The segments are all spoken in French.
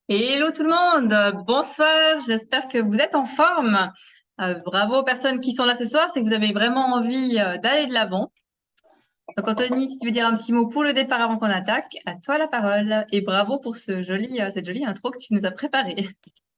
Hello tout le monde, bonsoir, j'espère que vous êtes en forme. Bravo aux personnes qui sont là ce soir, c'est que vous avez vraiment envie d'aller de l'avant. Donc Anthony, si tu veux dire un petit mot pour le départ avant qu'on attaque, à toi la parole. Et bravo pour cette jolie intro que tu nous as préparée.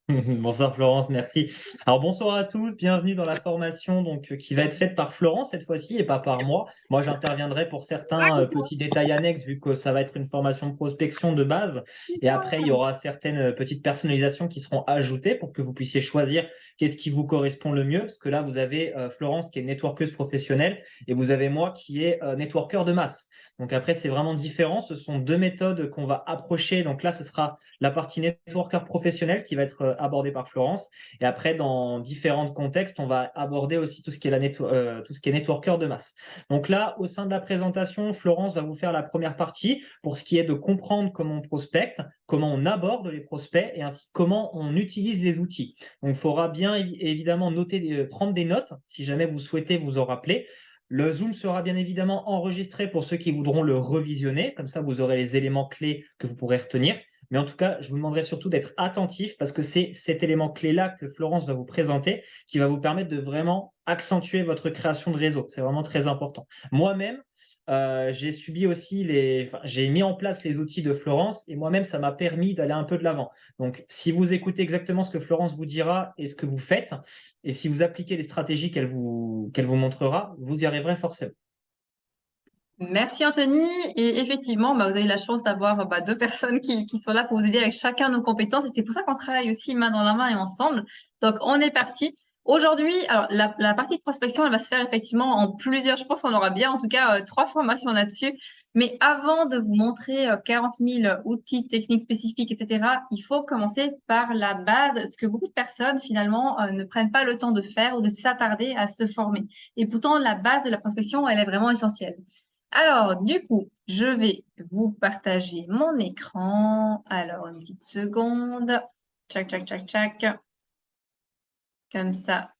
Bonsoir Florence, merci. Alors bonsoir à tous, bienvenue dans la formation qui va être faite par Florence cette fois-ci et pas par moi. Moi j'interviendrai pour certains petits détails annexes vu que ça va être une formation de prospection de base et après il y aura certaines petites personnalisations qui seront ajoutées pour que vous puissiez choisir qu'est-ce qui vous correspond le mieux parce que là vous avez Florence qui est networkeuse professionnelle et vous avez moi qui est networker de masse. Donc après c'est vraiment différent, ce sont deux méthodes qu'on va approcher. Donc là ce sera la partie networker professionnel qui va être abordée par Florence. Et après, dans différents contextes, on va aborder aussi tout ce qui est, tout ce qui est networker de masse. Donc là, au sein de la présentation, Florence va vous faire la première partie pour ce qui est de comprendre comment on prospecte, comment on aborde les prospects et ainsi comment on utilise les outils. Donc il faudra bien évidemment noter, prendre des notes si jamais vous souhaitez vous en rappeler. Le Zoom sera bien évidemment enregistré pour ceux qui voudront le revisionner. Comme ça, vous aurez les éléments clés que vous pourrez retenir. Mais en tout cas, je vous demanderai surtout d'être attentif parce que c'est cet élément clé-là que Florence va vous présenter qui va vous permettre de vraiment accentuer votre création de réseau. C'est vraiment très important. Moi-même, j'ai subi aussi j'ai mis en place les outils de Florence et moi-même, ça m'a permis d'aller un peu de l'avant. Donc, si vous écoutez exactement ce que Florence vous dira et ce que vous faites, et si vous appliquez les stratégies qu'elle vous montrera, vous y arriverez forcément. Merci Anthony. Et effectivement, vous avez la chance d'avoir deux personnes qui sont là pour vous aider avec chacun nos compétences. Et c'est pour ça qu'on travaille aussi main dans la main et ensemble. Donc, on est parti. Aujourd'hui, alors la partie de prospection, elle va se faire effectivement en plusieurs. Je pense qu'on aura bien, en tout cas, trois formations là-dessus. Mais avant de vous montrer 40 000 outils techniques spécifiques, etc., il faut commencer par la base, ce que beaucoup de personnes finalement ne prennent pas le temps de faire ou de s'attarder à se former. Et pourtant, la base de la prospection, elle est vraiment essentielle. Alors, du coup, je vais vous partager mon écran. Alors, une petite seconde. Tchac, tchac, tchac, tchac. Comme ça.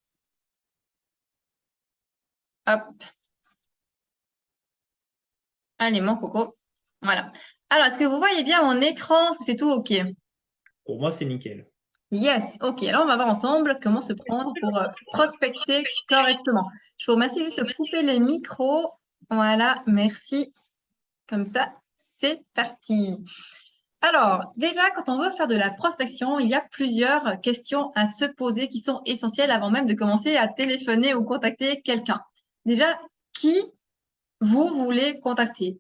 Hop. Allez, mon coco. Voilà. Alors, est-ce que vous voyez bien mon écran? Est-ce que c'est tout OK? Pour moi, c'est nickel. Yes. OK. Alors, on va voir ensemble comment se prendre pour prospecter correctement. Je vous remercie juste de couper les micros. Voilà. Merci. Comme ça, c'est parti. Alors, déjà, quand on veut faire de la prospection, il y a plusieurs questions à se poser qui sont essentielles avant même de commencer à téléphoner ou contacter quelqu'un. Déjà, qui vous voulez contacter?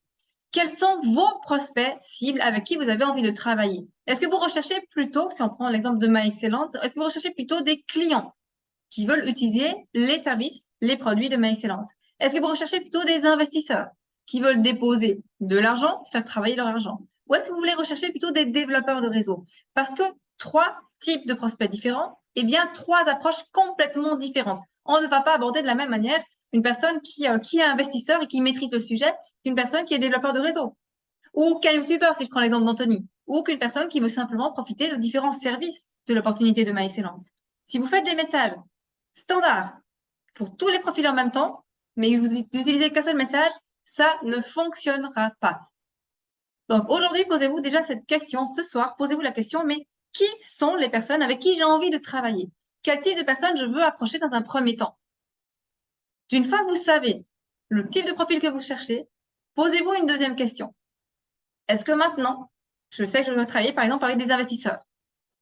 Quels sont vos prospects cibles avec qui vous avez envie de travailler? Est-ce que vous recherchez plutôt, si on prend l'exemple de My Excellence, est-ce que vous recherchez plutôt des clients qui veulent utiliser les services, les produits de My Excellence? Est-ce que vous recherchez plutôt des investisseurs qui veulent déposer de l'argent, faire travailler leur argent? Ou est-ce que vous voulez rechercher plutôt des développeurs de réseau? Parce que trois types de prospects différents, et bien trois approches complètement différentes. On ne va pas aborder de la même manière une personne qui est investisseur et qui maîtrise le sujet qu'une personne qui est développeur de réseau. Ou qu'un YouTuber, si je prends l'exemple d'Anthony. Ou qu'une personne qui veut simplement profiter de différents services de l'opportunité de My Excellence. Si vous faites des messages standards pour tous les profils en même temps, mais vous n'utilisez qu'un seul message, ça ne fonctionnera pas. Donc aujourd'hui, posez-vous déjà cette question. Ce soir, posez-vous la question, mais qui sont les personnes avec qui j'ai envie de travailler? Quel type de personnes je veux approcher dans un premier temps? Une fois que vous savez le type de profil que vous cherchez, posez-vous une deuxième question. Est-ce que maintenant, je sais que je veux travailler par exemple avec des investisseurs?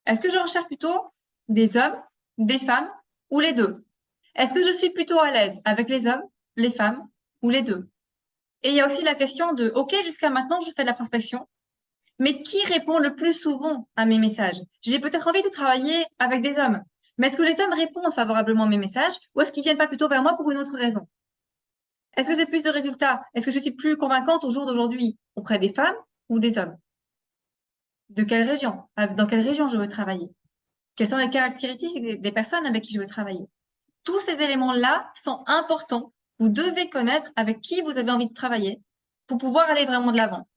Est-ce que je recherche plutôt des hommes, des femmes ou les deux? Est-ce que je suis plutôt à l'aise avec les hommes, les femmes ou les deux? Et il y a aussi la question de, OK, jusqu'à maintenant, je fais de la prospection, mais qui répond le plus souvent à mes messages? J'ai peut-être envie de travailler avec des hommes, mais est-ce que les hommes répondent favorablement à mes messages ou est-ce qu'ils viennent pas plutôt vers moi pour une autre raison? Est-ce que j'ai plus de résultats? Est-ce que je suis plus convaincante au jour d'aujourd'hui auprès des femmes ou des hommes? De quelle région? Dans quelle région je veux travailler? Quelles sont les caractéristiques des personnes avec qui je veux travailler? Tous ces éléments-là sont importants. Vous devez connaître avec qui vous avez envie de travailler pour pouvoir aller vraiment de l'avant.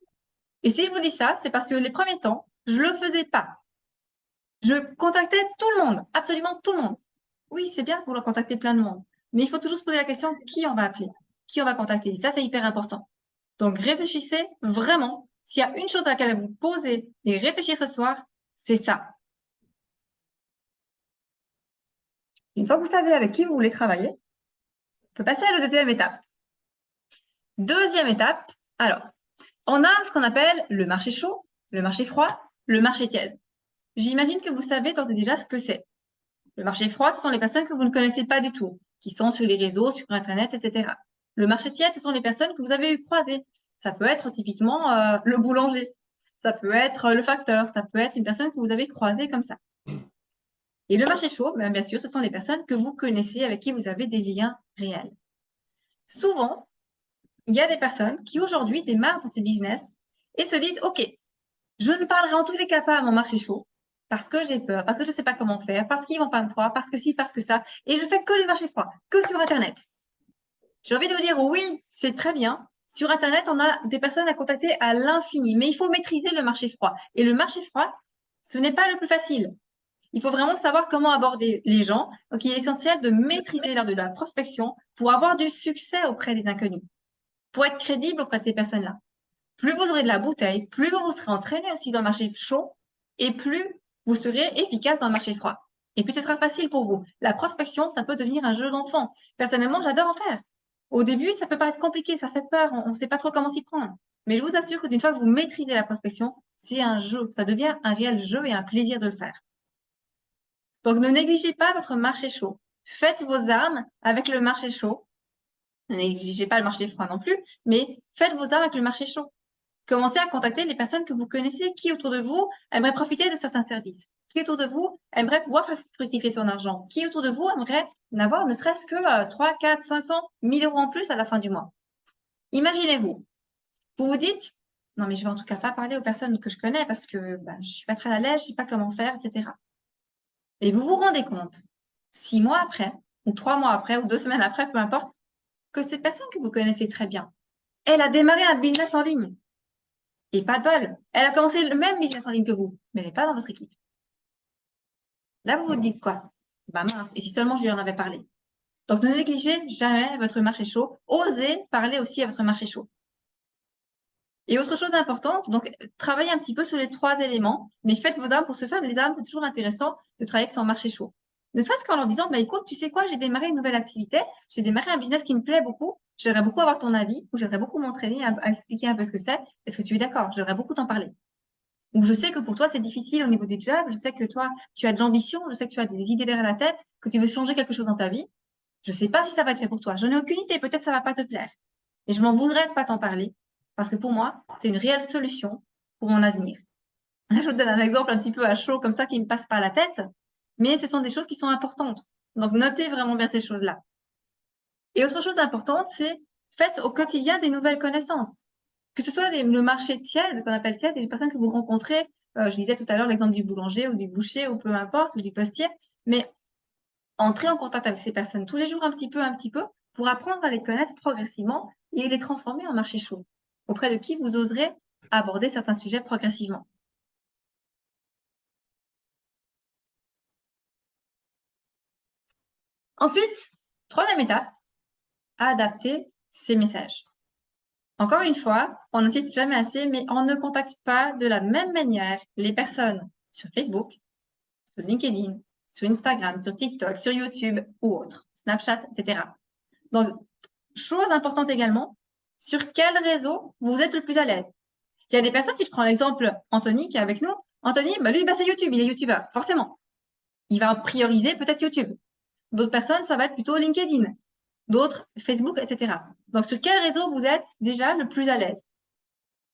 Et si je vous dis ça, c'est parce que les premiers temps, je le faisais pas. Je contactais tout le monde, absolument tout le monde. Oui, c'est bien de vouloir contacter plein de monde, mais il faut toujours se poser la question qui on va appeler, qui on va contacter. Ça, c'est hyper important. Donc, réfléchissez vraiment. S'il y a une chose à laquelle vous posez et réfléchir ce soir, c'est ça. Une fois que vous savez avec qui vous voulez travailler, on peut passer à la deuxième étape. Deuxième étape, alors, on a ce qu'on appelle le marché chaud, le marché froid, le marché tiède. J'imagine que vous savez d'ores et déjà ce que c'est. Le marché froid, ce sont les personnes que vous ne connaissez pas du tout, qui sont sur les réseaux, sur Internet, etc. Le marché tiède, ce sont les personnes que vous avez eu croisées. Ça peut être typiquement le boulanger, ça peut être le facteur, ça peut être une personne que vous avez croisée comme ça. Et le marché chaud, bien sûr, ce sont les personnes que vous connaissez, avec qui vous avez des liens réels. Souvent, il y a des personnes qui aujourd'hui démarrent dans ces business et se disent, OK, je ne parlerai en tous les cas pas à mon marché chaud parce que j'ai peur, parce que je ne sais pas comment faire, parce qu'ils vont pas me croire, parce que si, parce que ça, et je fais que du marché froid, que sur Internet. J'ai envie de vous dire, oui, c'est très bien. Sur Internet, on a des personnes à contacter à l'infini, mais il faut maîtriser le marché froid. Et le marché froid, ce n'est pas le plus facile. Il faut vraiment savoir comment aborder les gens. Donc, il est essentiel de maîtriser l'art de la prospection pour avoir du succès auprès des inconnus, pour être crédible auprès de ces personnes-là. Plus vous aurez de la bouteille, plus vous serez entraîné aussi dans le marché chaud et plus vous serez efficace dans le marché froid. Et puis, ce sera facile pour vous. La prospection, ça peut devenir un jeu d'enfant. Personnellement, j'adore en faire. Au début, ça peut paraître compliqué, ça fait peur, on ne sait pas trop comment s'y prendre. Mais je vous assure que d'une fois que vous maîtrisez la prospection, c'est un jeu, ça devient un réel jeu et un plaisir de le faire. Donc, ne négligez pas votre marché chaud. Faites vos armes avec le marché chaud. Ne négligez pas le marché froid non plus, mais faites vos armes avec le marché chaud. Commencez à contacter les personnes que vous connaissez, qui autour de vous aimerait profiter de certains services, qui autour de vous aimerait pouvoir faire fructifier son argent, qui autour de vous aimerait n'avoir ne serait-ce que 3, 4, 500, 1000 euros en plus à la fin du mois. Imaginez-vous, vous vous dites, non mais je vais en tout cas pas parler aux personnes que je connais parce que je suis pas très à l'aise, je sais pas comment faire, etc. Et vous vous rendez compte, 6 mois après, ou 3 mois après, ou 2 semaines après, peu importe, que cette personne que vous connaissez très bien, elle a démarré un business en ligne. Et pas de bol, elle a commencé le même business en ligne que vous, mais elle n'est pas dans votre équipe. Là, vous vous dites quoi? Bah mince, et si seulement je lui en avais parlé. Donc, ne négligez jamais votre marché chaud. Osez parler aussi à votre marché chaud. Et autre chose importante, donc travaillez un petit peu sur les 3 éléments, mais faites vos armes pour se faire. Les armes, c'est toujours intéressant de travailler avec son marché chaud. Ne serait-ce qu'en leur disant, écoute, tu sais quoi, j'ai démarré une nouvelle activité, j'ai démarré un business qui me plaît beaucoup, j'aimerais beaucoup avoir ton avis, ou j'aimerais beaucoup m'entraîner à expliquer un peu ce que c'est. Est-ce que tu es d'accord? J'aimerais beaucoup t'en parler. Ou je sais que pour toi, c'est difficile au niveau du job, je sais que toi, tu as de l'ambition, je sais que tu as des idées derrière la tête, que tu veux changer quelque chose dans ta vie. Je ne sais pas si ça va être fait pour toi. Je n'ai aucune idée, peut-être ça va pas te plaire. Et je m'en voudrais de pas t'en parler, parce que pour moi, c'est une réelle solution pour mon avenir. Je vous donne un exemple un petit peu à chaud, comme ça, qui me passe par la tête, mais ce sont des choses qui sont importantes. Donc, notez vraiment bien ces choses-là. Et autre chose importante, c'est faites au quotidien des nouvelles connaissances. Que ce soit le marché tiède, qu'on appelle tiède, et les personnes que vous rencontrez, je disais tout à l'heure l'exemple du boulanger ou du boucher ou peu importe, ou du postier, mais entrez en contact avec ces personnes tous les jours un petit peu, pour apprendre à les connaître progressivement et les transformer en marché chaud, auprès de qui vous oserez aborder certains sujets progressivement. Ensuite, troisième étape, adapter ces messages. Encore une fois, on n'insiste jamais assez, mais on ne contacte pas de la même manière les personnes sur Facebook, sur LinkedIn, sur Instagram, sur TikTok, sur YouTube ou autres, Snapchat, etc. Donc, chose importante également, sur quel réseau vous êtes le plus à l'aise. Il y a des personnes, si je prends l'exemple Anthony qui est avec nous, Anthony, lui, c'est YouTube, il est YouTuber, forcément. Il va prioriser peut-être YouTube. D'autres personnes, ça va être plutôt LinkedIn. D'autres, Facebook, etc. Donc, sur quel réseau vous êtes déjà le plus à l'aise?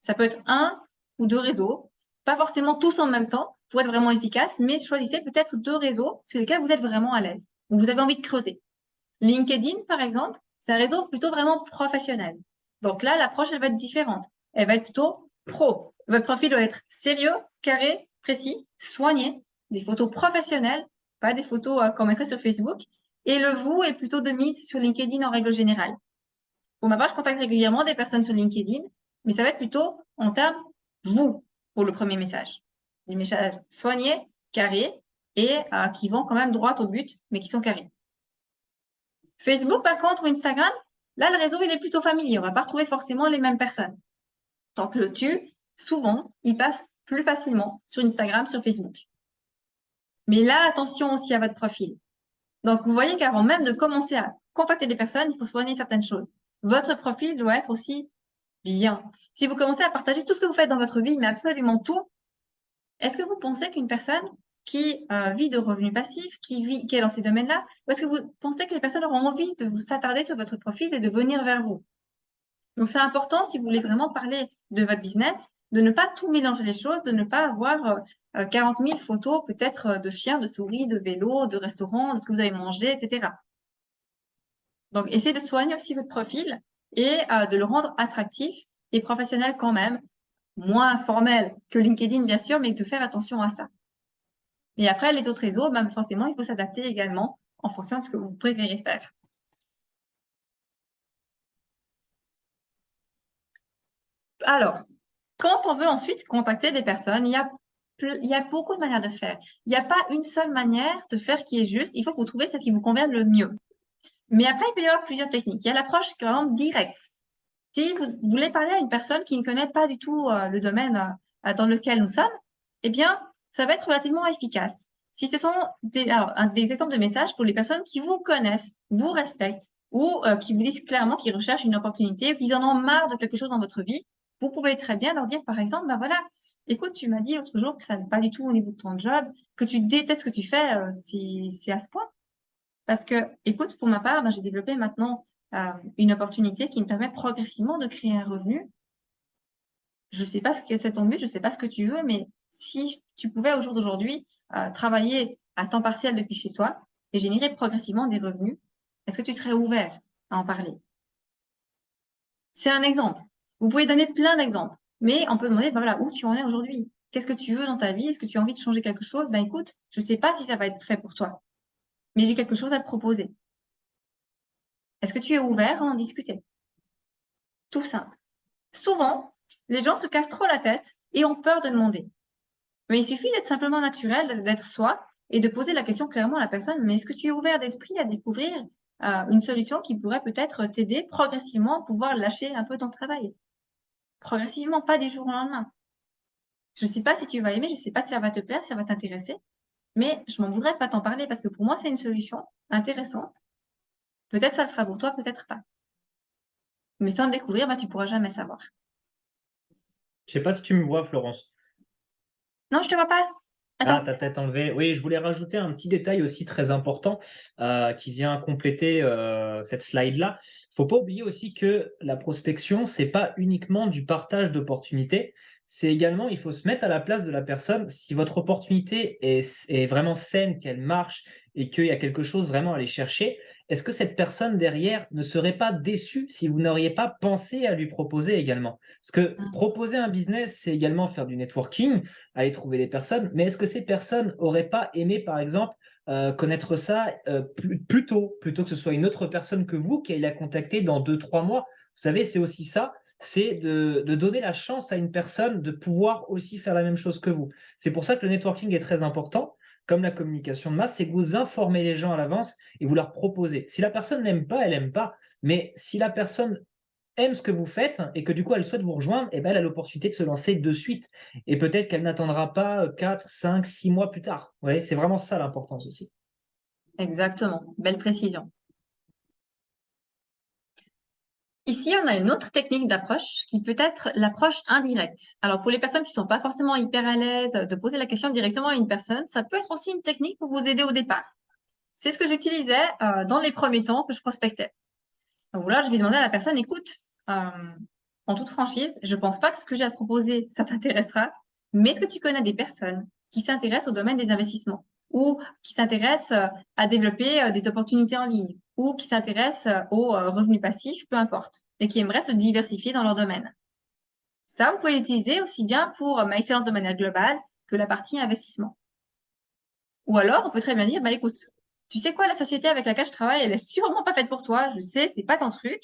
Ça peut être 1 ou 2 réseaux, pas forcément tous en même temps pour être vraiment efficace, mais choisissez peut-être 2 réseaux sur lesquels vous êtes vraiment à l'aise, où vous avez envie de creuser. LinkedIn, par exemple, c'est un réseau plutôt vraiment professionnel. Donc là, l'approche, elle va être différente. Elle va être plutôt pro. Votre profil doit être sérieux, carré, précis, soigné, des photos professionnelles, pas des photos qu'on mettrait sur Facebook. Et le vous est plutôt de mise sur LinkedIn en règle générale. Pour ma part, je contacte régulièrement des personnes sur LinkedIn, mais ça va être plutôt en termes vous pour le premier message. Des messages soignés, carrés et qui vont quand même droit au but, mais qui sont carrés. Facebook, par contre, ou Instagram, là, le réseau, il est plutôt familier. On va pas retrouver forcément les mêmes personnes. Tant que le tu, souvent, il passe plus facilement sur Instagram, sur Facebook. Mais là, attention aussi à votre profil. Donc, vous voyez qu'avant même de commencer à contacter des personnes, il faut soigner certaines choses. Votre profil doit être aussi bien. Si vous commencez à partager tout ce que vous faites dans votre vie, mais absolument tout, est-ce que vous pensez qu'une personne qui vit de revenus passifs, qui est dans ces domaines-là, ou est-ce que vous pensez que les personnes auront envie de vous s'attarder sur votre profil et de venir vers vous? Donc, c'est important, si vous voulez vraiment parler de votre business, de ne pas tout mélanger les choses, de ne pas avoir 40 000 photos peut-être de chiens, de souris, de vélos, de restaurants, de ce que vous avez mangé, etc. Donc, essayez de soigner aussi votre profil et de le rendre attractif et professionnel quand même, moins formel que LinkedIn, bien sûr, mais de faire attention à ça. Et après, les autres réseaux, même forcément, il faut s'adapter également en fonction de ce que vous préférez faire. Alors, quand on veut ensuite contacter des personnes, il y a beaucoup de manières de faire. Il n'y a pas une seule manière de faire qui est juste. Il faut que vous trouviez celle qui vous convient le mieux. Mais après, il peut y avoir plusieurs techniques. Il y a l'approche quand même directe. Si vous voulez parler à une personne qui ne connaît pas du tout le domaine dans lequel nous sommes, eh bien, ça va être relativement efficace. Si ce sont des exemples de messages pour les personnes qui vous connaissent, vous respectent, ou qui vous disent clairement qu'ils recherchent une opportunité ou qu'ils en ont marre de quelque chose dans votre vie, vous pouvez très bien leur dire, par exemple, ben voilà, écoute, tu m'as dit l'autre jour que ça n'est pas du tout au niveau de ton job, que tu détestes ce que tu fais, c'est à ce point. Parce que, écoute, pour ma part, ben, j'ai développé maintenant une opportunité qui me permet progressivement de créer un revenu. Je ne sais pas ce que c'est ton but, je ne sais pas ce que tu veux, mais si tu pouvais au jour d'aujourd'hui travailler à temps partiel depuis chez toi et générer progressivement des revenus, est-ce que tu serais ouvert à en parler? C'est un exemple. Vous pouvez donner plein d'exemples, mais on peut demander, ben voilà, où tu en es aujourd'hui? Qu'est-ce que tu veux dans ta vie? Est-ce que tu as envie de changer quelque chose? Ben écoute, je ne sais pas si ça va être fait pour toi, mais j'ai quelque chose à te proposer. Est-ce que tu es ouvert à en discuter? Tout simple. Souvent, les gens se cassent trop la tête et ont peur de demander. Mais il suffit d'être simplement naturel, d'être soi et de poser la question clairement à la personne, mais est-ce que tu es ouvert d'esprit à découvrir une solution qui pourrait peut-être t'aider progressivement à pouvoir lâcher un peu ton travail? Progressivement, pas du jour au lendemain. Je ne sais pas si tu vas aimer, je ne sais pas si ça va te plaire, si ça va t'intéresser, mais je m'en voudrais de pas t'en parler parce que pour moi, c'est une solution intéressante. Peut-être ça sera pour toi, peut-être pas. Mais sans le découvrir, tu pourras jamais savoir. Je sais pas si tu me vois, Florence. Non, je te vois pas. Ah, Attends. ta tête enlevée. Oui, je voulais rajouter un petit détail aussi très important qui vient compléter cette slide-là. Faut pas oublier aussi que la prospection, c'est pas uniquement du partage d'opportunités. C'est également, il faut se mettre à la place de la personne. Si votre opportunité est vraiment saine, qu'elle marche et qu'il y a quelque chose vraiment à aller chercher, est-ce que cette personne derrière ne serait pas déçue si vous n'auriez pas pensé à lui proposer également? Parce que proposer un business, c'est également faire du networking, aller trouver des personnes. Mais est-ce que ces personnes n'auraient pas aimé, par exemple, connaître ça plus tôt, plutôt que ce soit une autre personne que vous qui aille la contacter dans 2, 3 mois? Vous savez, c'est aussi ça, c'est de donner la chance à une personne de pouvoir aussi faire la même chose que vous. C'est pour ça que le networking est très important, comme la communication de masse, c'est que vous informez les gens à l'avance et vous leur proposez. Si la personne n'aime pas, elle n'aime pas. Mais si la personne aime ce que vous faites et que du coup elle souhaite vous rejoindre, et ben, elle a l'opportunité de se lancer de suite. Et peut-être qu'elle n'attendra pas 4, 5, 6 mois plus tard. Vous voyez, c'est vraiment ça l'importance aussi. Exactement. Belle précision. Ici, on a une autre technique d'approche qui peut être l'approche indirecte. Alors, pour les personnes qui ne sont pas forcément hyper à l'aise de poser la question directement à une personne, ça peut être aussi une technique pour vous aider au départ. C'est ce que j'utilisais dans les premiers temps que je prospectais. Donc là, je vais demander à la personne, écoute, en toute franchise, je ne pense pas que ce que j'ai à te proposer, ça t'intéressera, mais est-ce que tu connais des personnes qui s'intéressent au domaine des investissements ou qui s'intéressent à développer des opportunités en ligne ou qui s'intéressent aux revenus passifs, peu importe, et qui aimeraient se diversifier dans leur domaine? Ça, vous pouvez l'utiliser aussi bien pour MyExcellence de manière globale que la partie investissement. Ou alors, on peut très bien dire, bah, écoute, tu sais quoi, la société avec laquelle je travaille, elle est sûrement pas faite pour toi. Je sais, c'est pas ton truc.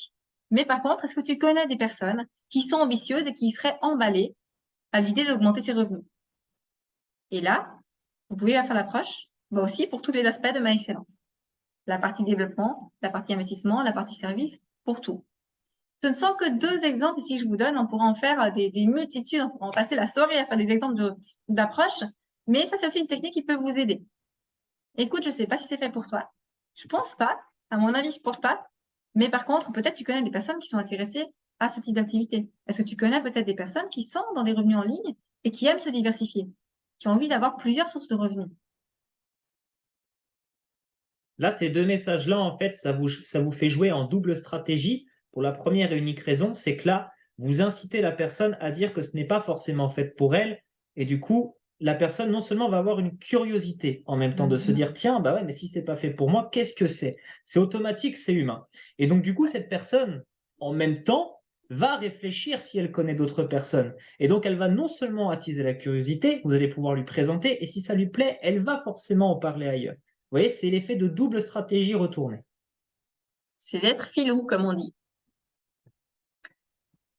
Mais par contre, est-ce que tu connais des personnes qui sont ambitieuses et qui seraient emballées à l'idée d'augmenter ses revenus? Et là, vous pouvez faire l'approche, bah aussi pour tous les aspects de ma excellence. La partie développement, la partie investissement, la partie service, pour tout. Ce ne sont que 2 exemples ici que je vous donne. On pourra en faire des multitudes. On pourra en passer la soirée à faire des exemples d'approche. Mais ça, c'est aussi une technique qui peut vous aider. Écoute, je ne sais pas si c'est fait pour toi. Je pense pas. À mon avis, je pense pas. Mais par contre, peut-être tu connais des personnes qui sont intéressées à ce type d'activité. Est-ce que tu connais peut-être des personnes qui sont dans des revenus en ligne et qui aiment se diversifier, qui ont envie d'avoir plusieurs sources de revenus? Là, ces deux messages-là, en fait, ça vous fait jouer en double stratégie. Pour la première et unique raison, c'est que là, vous incitez la personne à dire que ce n'est pas forcément fait pour elle. Et du coup, la personne, non seulement va avoir une curiosité en même temps de se dire, tiens, bah ouais, mais si c'est pas fait pour moi, qu'est-ce que c'est? C'est automatique, c'est humain. Et donc, du coup, cette personne, en même temps, va réfléchir si elle connaît d'autres personnes. Et donc, elle va non seulement attiser la curiosité, vous allez pouvoir lui présenter, et si ça lui plaît, elle va forcément en parler ailleurs. Vous voyez, c'est l'effet de double stratégie retournée. C'est d'être filou, comme on dit.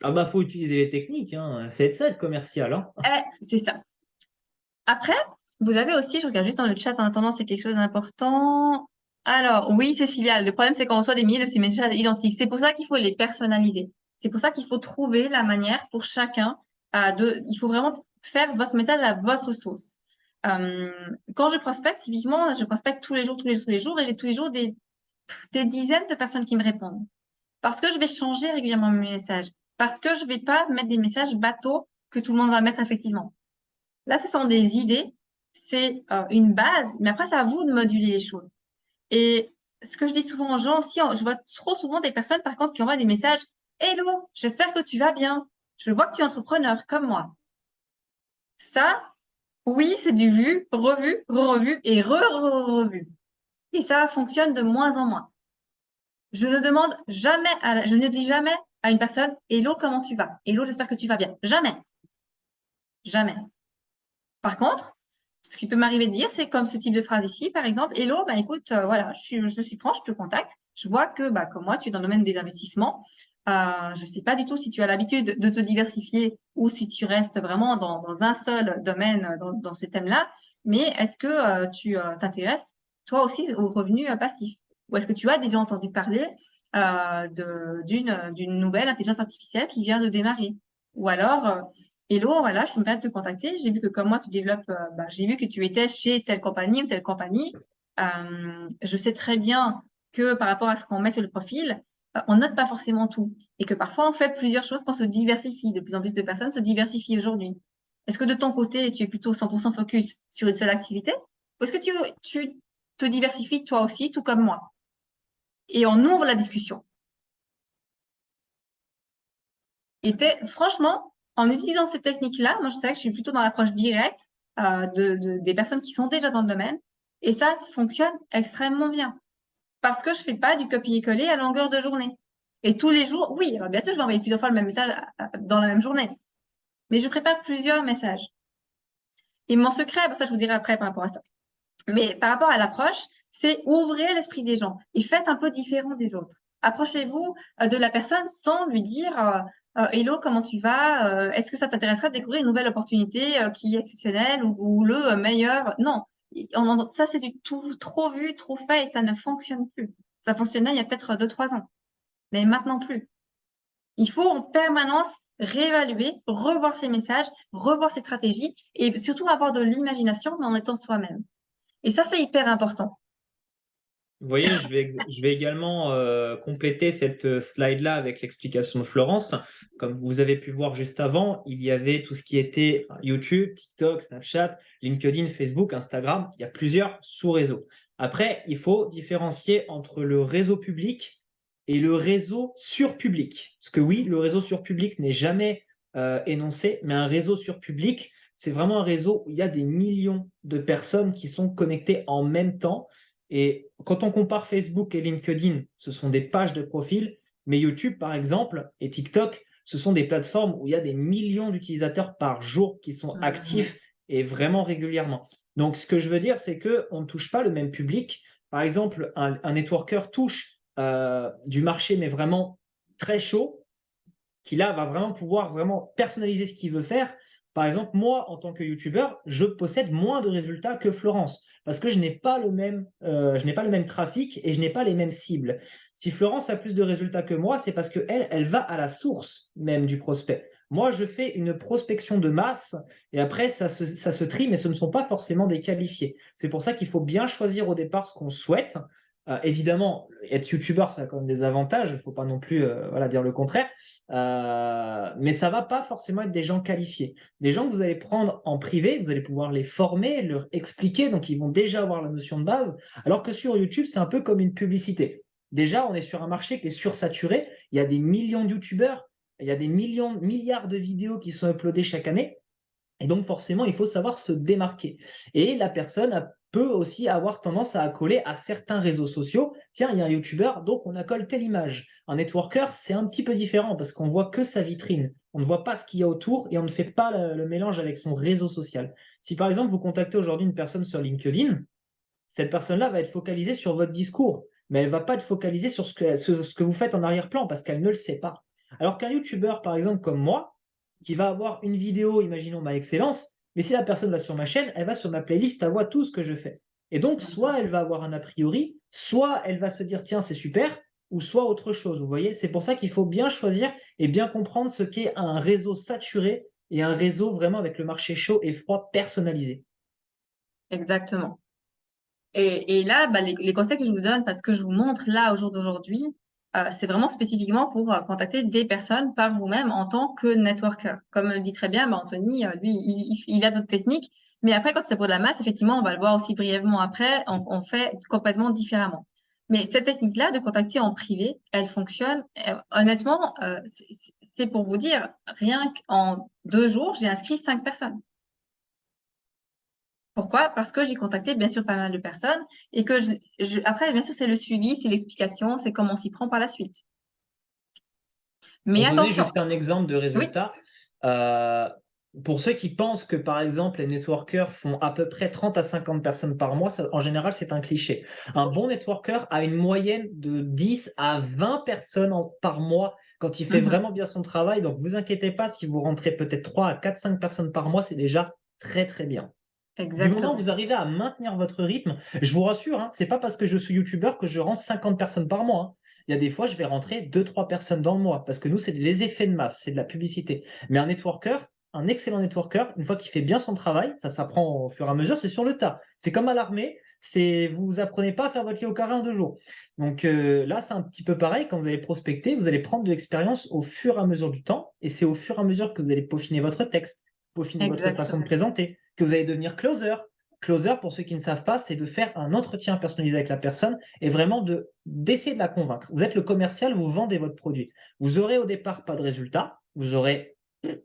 Ah bah faut utiliser les techniques, hein. C'est être ça le commercial, hein. C'est ça. Après, vous avez aussi, je regarde juste dans le chat en attendant, c'est quelque chose d'important. Alors, oui, Cécilia, le problème, c'est qu'on reçoit des milliers de ces messages identiques. C'est pour ça qu'il faut les personnaliser. C'est pour ça qu'il faut trouver la manière pour chacun il faut vraiment faire votre message à votre sauce. Euh, Quand je prospecte, typiquement, je prospecte tous les jours, tous les jours, tous les jours, et j'ai tous les jours des dizaines de personnes qui me répondent. Parce que je vais changer régulièrement mes messages. Parce que je vais pas mettre des messages bateaux que tout le monde va mettre effectivement. Là, ce sont des idées, c'est une base, mais après, c'est à vous de moduler les choses. Et ce que je dis souvent aux gens aussi, je vois trop souvent des personnes, par contre, qui envoient des messages. Hello, j'espère que tu vas bien. Je vois que tu es entrepreneur comme moi. Ça, oui, c'est du vu, revu, revu et revu. Et ça fonctionne de moins en moins. Je ne demande jamais, je ne dis jamais à une personne, Hello, comment tu vas? Hello, j'espère que tu vas bien. Jamais. Jamais. Par contre, ce qui peut m'arriver de dire, c'est comme ce type de phrase ici, par exemple, Hello, bah écoute, voilà, je suis franche, je te contacte. Je vois que, bah, comme moi, tu es dans le domaine des investissements. Je ne sais pas du tout si tu as l'habitude de te diversifier ou si tu restes vraiment dans un seul domaine dans ces thèmes-là. Mais est-ce que tu t'intéresses, toi aussi, aux revenus passifs? Ou est-ce que tu as déjà entendu parler d'une nouvelle intelligence artificielle qui vient de démarrer? Ou alors, Hello, voilà, je me permets de te contacter. J'ai vu que comme moi, tu développes, j'ai vu que tu étais chez telle compagnie ou telle compagnie. Je sais très bien que par rapport à ce qu'on met sur le profil, on note pas forcément tout. Et que parfois, on fait plusieurs choses qu'on se diversifie. De plus en plus de personnes se diversifient aujourd'hui. Est-ce que de ton côté, tu es plutôt 100% focus sur une seule activité? Ou est-ce que tu te diversifies toi aussi, tout comme moi? Et on ouvre la discussion. Et franchement, en utilisant ces techniques-là, moi, je sais que je suis plutôt dans l'approche directe des personnes qui sont déjà dans le domaine. Et ça fonctionne extrêmement bien. Parce que je fais pas du copier-coller à longueur de journée. Et tous les jours, oui, alors bien sûr, je vais envoyer plusieurs fois le même message dans la même journée. Mais je prépare plusieurs messages. Et mon secret, ça, je vous dirai après par rapport à ça. Mais par rapport à l'approche, c'est ouvrir l'esprit des gens et faites un peu différent des autres. Approchez-vous de la personne sans lui dire Hello, comment tu vas? Est-ce que ça t'intéresserait de découvrir une nouvelle opportunité qui est exceptionnelle ou le meilleur? Non, ça c'est du tout trop vu, trop fait et ça ne fonctionne plus. Ça fonctionnait il y a peut-être 2, 3 ans, mais maintenant plus. Il faut en permanence réévaluer, revoir ses messages, revoir ses stratégies et surtout avoir de l'imagination mais en étant soi-même. Et ça, c'est hyper important. Vous voyez, je vais également compléter cette slide-là avec l'explication de Florence. Comme vous avez pu voir juste avant, il y avait tout ce qui était YouTube, TikTok, Snapchat, LinkedIn, Facebook, Instagram. Il y a plusieurs sous-réseaux. Après, il faut différencier entre le réseau public et le réseau sur public. Parce que oui, le réseau sur public n'est jamais énoncé, mais un réseau sur public, c'est vraiment un réseau où il y a des millions de personnes qui sont connectées en même temps. Et quand on compare Facebook et LinkedIn, ce sont des pages de profil, mais YouTube, par exemple, et TikTok, ce sont des plateformes où il y a des millions d'utilisateurs par jour qui sont actifs et vraiment régulièrement. Donc, ce que je veux dire, c'est qu'on ne touche pas le même public. Par exemple, un networker touche du marché, mais vraiment très chaud, qui là va vraiment pouvoir vraiment personnaliser ce qu'il veut faire. Par exemple, moi, en tant que YouTuber, je possède moins de résultats que Florence parce que je n'ai pas je n'ai pas le même trafic et je n'ai pas les mêmes cibles. Si Florence a plus de résultats que moi, c'est parce qu'elle, elle va à la source même du prospect. Moi, je fais une prospection de masse et après, ça se trie, mais ce ne sont pas forcément des qualifiés. C'est pour ça qu'il faut bien choisir au départ ce qu'on souhaite. Évidemment, être youtubeur, ça a quand même des avantages, il ne faut pas non plus voilà, dire le contraire, mais ça ne va pas forcément être des gens qualifiés. Des gens que vous allez prendre en privé, vous allez pouvoir les former, leur expliquer, donc ils vont déjà avoir la notion de base, alors que sur YouTube, c'est un peu comme une publicité. Déjà, on est sur un marché qui est sursaturé, il y a des millions de youtubeurs, il y a des millions, milliards de vidéos qui sont uploadées chaque année, et donc, forcément, il faut savoir se démarquer. Et la personne peut aussi avoir tendance à accoler à certains réseaux sociaux. Tiens, il y a un YouTuber, donc on accole telle image. Un networker, c'est un petit peu différent parce qu'on voit que sa vitrine. On ne voit pas ce qu'il y a autour et on ne fait pas le mélange avec son réseau social. Si par exemple, vous contactez aujourd'hui une personne sur LinkedIn, cette personne-là va être focalisée sur votre discours, mais elle ne va pas être focalisée sur ce que vous faites en arrière-plan parce qu'elle ne le sait pas. Alors qu'un YouTuber, par exemple, comme moi, qui va avoir une vidéo, imaginons ma excellence, mais si la personne va sur ma chaîne, elle va sur ma playlist, elle voit tout ce que je fais. Et donc, soit elle va avoir un a priori, soit elle va se dire, tiens, c'est super, ou soit autre chose. Vous voyez, c'est pour ça qu'il faut bien choisir et bien comprendre ce qu'est un réseau saturé et un réseau vraiment avec le marché chaud et froid personnalisé. Exactement. Et là, bah, les conseils que je vous donne, parce que je vous montre là au jour d'aujourd'hui, c'est vraiment spécifiquement pour contacter des personnes par vous-même en tant que networker. Comme le dit très bien bah, Anthony, lui, il a d'autres techniques. Mais après, quand c'est pour de la masse, effectivement, on va le voir aussi brièvement après, on fait complètement différemment. Mais cette technique-là de contacter en privé, elle fonctionne. Honnêtement, c'est pour vous dire, rien qu'en 2 jours, j'ai inscrit 5 personnes. Pourquoi? Parce que j'ai contacté bien sûr pas mal de personnes et que après, bien sûr, c'est le suivi, c'est l'explication, c'est comment on s'y prend par la suite. Mais Pour donner attention, juste un exemple de oui, résultat, euh, pour ceux qui pensent que par exemple les networkers font à peu près 30 à 50 personnes par mois, en général c'est un cliché. Un bon networker a une moyenne de 10 à 20 personnes par mois quand il fait mhm, vraiment bien son travail. Donc vous inquiétez pas si vous rentrez peut-être 3 à 4, 5 personnes par mois, c'est déjà très très bien. Du moment où exactement. vous arrivez à maintenir votre rythme, je vous rassure, hein, c'est pas parce que je suis youtubeur que je rentre 50 personnes par mois, hein. Il y a des fois, je vais rentrer 2, 3 personnes dans le mois parce que nous, c'est les effets de masse, c'est de la publicité. Mais un networker, un excellent networker, une fois qu'il fait bien son travail, ça s'apprend au fur et à mesure, c'est sur le tas. C'est comme à l'armée, vous apprenez pas à faire votre lit au carré en 2 jours. Donc là, c'est un petit peu pareil. Quand vous allez prospecter, vous allez prendre de l'expérience au fur et à mesure du temps, et c'est au fur et à mesure que vous allez peaufiner votre texte, peaufiner votre façon de Exactement. présenter, que vous allez devenir closer. Closer, pour ceux qui ne savent pas, c'est de faire un entretien personnalisé avec la personne et vraiment d'essayer de la convaincre. Vous êtes le commercial, vous vendez votre produit. Vous aurez au départ pas de résultat, vous aurez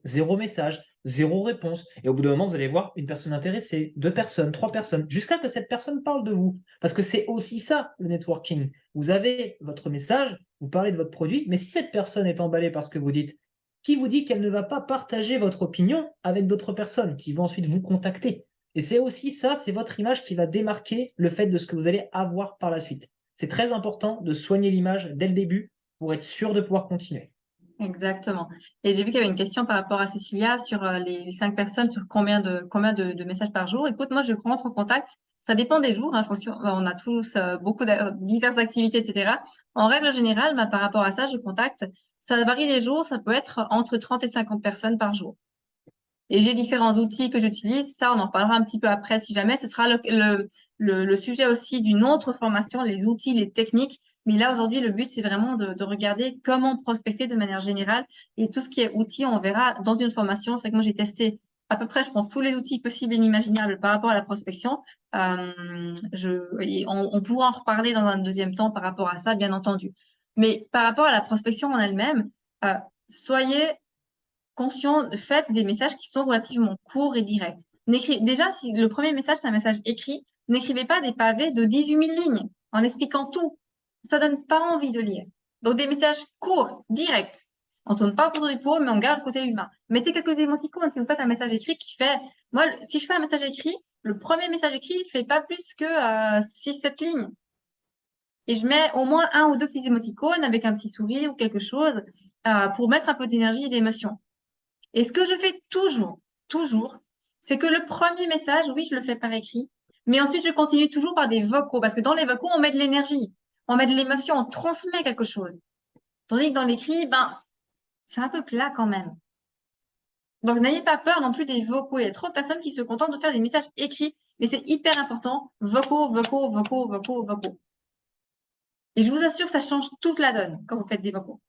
0 message, 0 réponse. Et au bout d'un moment, vous allez voir une personne intéressée, 2 personnes, 3 personnes, jusqu'à que cette personne parle de vous. Parce que c'est aussi ça, le networking. Vous avez votre message, vous parlez de votre produit, mais si cette personne est emballée par ce que vous dites, qui vous dit qu'elle ne va pas partager votre opinion avec d'autres personnes qui vont ensuite vous contacter? Et c'est aussi ça, c'est votre image qui va démarquer le fait de ce que vous allez avoir par la suite. C'est très important de soigner l'image dès le début pour être sûr de pouvoir continuer. Exactement. Et j'ai vu qu'il y avait une question par rapport à Cécilia sur les 5 personnes, sur combien de messages par jour. Écoute, moi, je rentre en contact. Ça dépend des jours, hein, on a tous beaucoup de diverses activités, etc. En règle générale, bah, par rapport à ça, je contacte. Ça varie des jours, ça peut être entre 30 et 50 personnes par jour. Et j'ai différents outils que j'utilise. Ça, on en parlera un petit peu après si jamais. Ce sera le sujet aussi d'une autre formation, les outils, les techniques. Mais là, aujourd'hui, le but, c'est vraiment de regarder comment prospecter de manière générale. Et tout ce qui est outils, on verra dans une formation. C'est que moi, j'ai testé à peu près, je pense, tous les outils possibles et inimaginables par rapport à la prospection. Et on pourra en reparler dans un deuxième temps par rapport à ça, bien entendu. Mais par rapport à la prospection en elle-même, euh, soyez conscient, faites des messages qui sont relativement courts et directs. Déjà, si le premier message, c'est un message écrit, n'écrivez pas des pavés de 18 000 lignes en expliquant tout. Ça donne pas envie de lire. Donc, des messages courts, directs. On tourne pas autour du pot, mais on garde le côté humain. Mettez quelques émoticônes si vous faites un message écrit qui fait, moi, si je fais un message écrit, le premier message écrit, il fait pas plus que 6-7 lignes. Et je mets au moins un ou deux petits émoticônes avec un petit sourire ou quelque chose pour mettre un peu d'énergie et d'émotion. Et ce que je fais toujours, toujours, c'est que le premier message, oui, je le fais par écrit, mais ensuite, je continue toujours par des vocaux, parce que dans les vocaux, on met de l'énergie, on met de l'émotion, on transmet quelque chose. Tandis que dans l'écrit, ben, c'est un peu plat quand même. Donc, n'ayez pas peur non plus des vocaux. Il y a trop de personnes qui se contentent de faire des messages écrits, mais c'est hyper important. Vocaux, vocaux, vocaux, vocaux, vocaux. Et je vous assure, ça change toute la donne quand vous faites des vocaux.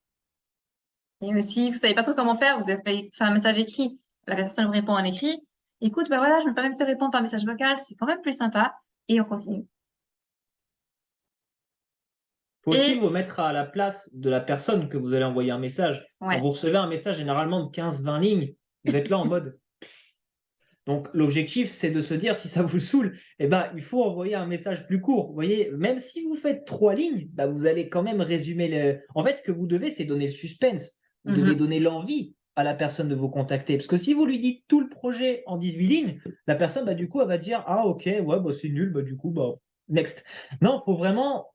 Et si vous savez pas trop comment faire, vous avez fait un message écrit, la personne vous répond en écrit. Écoute, ben voilà, je me permets de te répondre par message vocal, c'est quand même plus sympa. Et on continue. Faut aussi Et vous mettre à la place de la personne que vous allez envoyer un message. Quand ouais, vous recevez un message généralement de 15-20 lignes, vous êtes là en mode. Donc l'objectif, c'est de se dire, si ça vous saoule, eh ben, il faut envoyer un message plus court. Vous voyez, même si vous faites 3 lignes, bah, vous allez quand même résumer le. En fait, ce que vous devez, c'est donner le suspense. Vous devez mhm, donner l'envie à la personne de vous contacter. Parce que si vous lui dites tout le projet en 18 lignes, la personne, bah, du coup, elle va dire, ah ok, ouais, bah, c'est nul, bah, du coup, bah, next. Non, il faut vraiment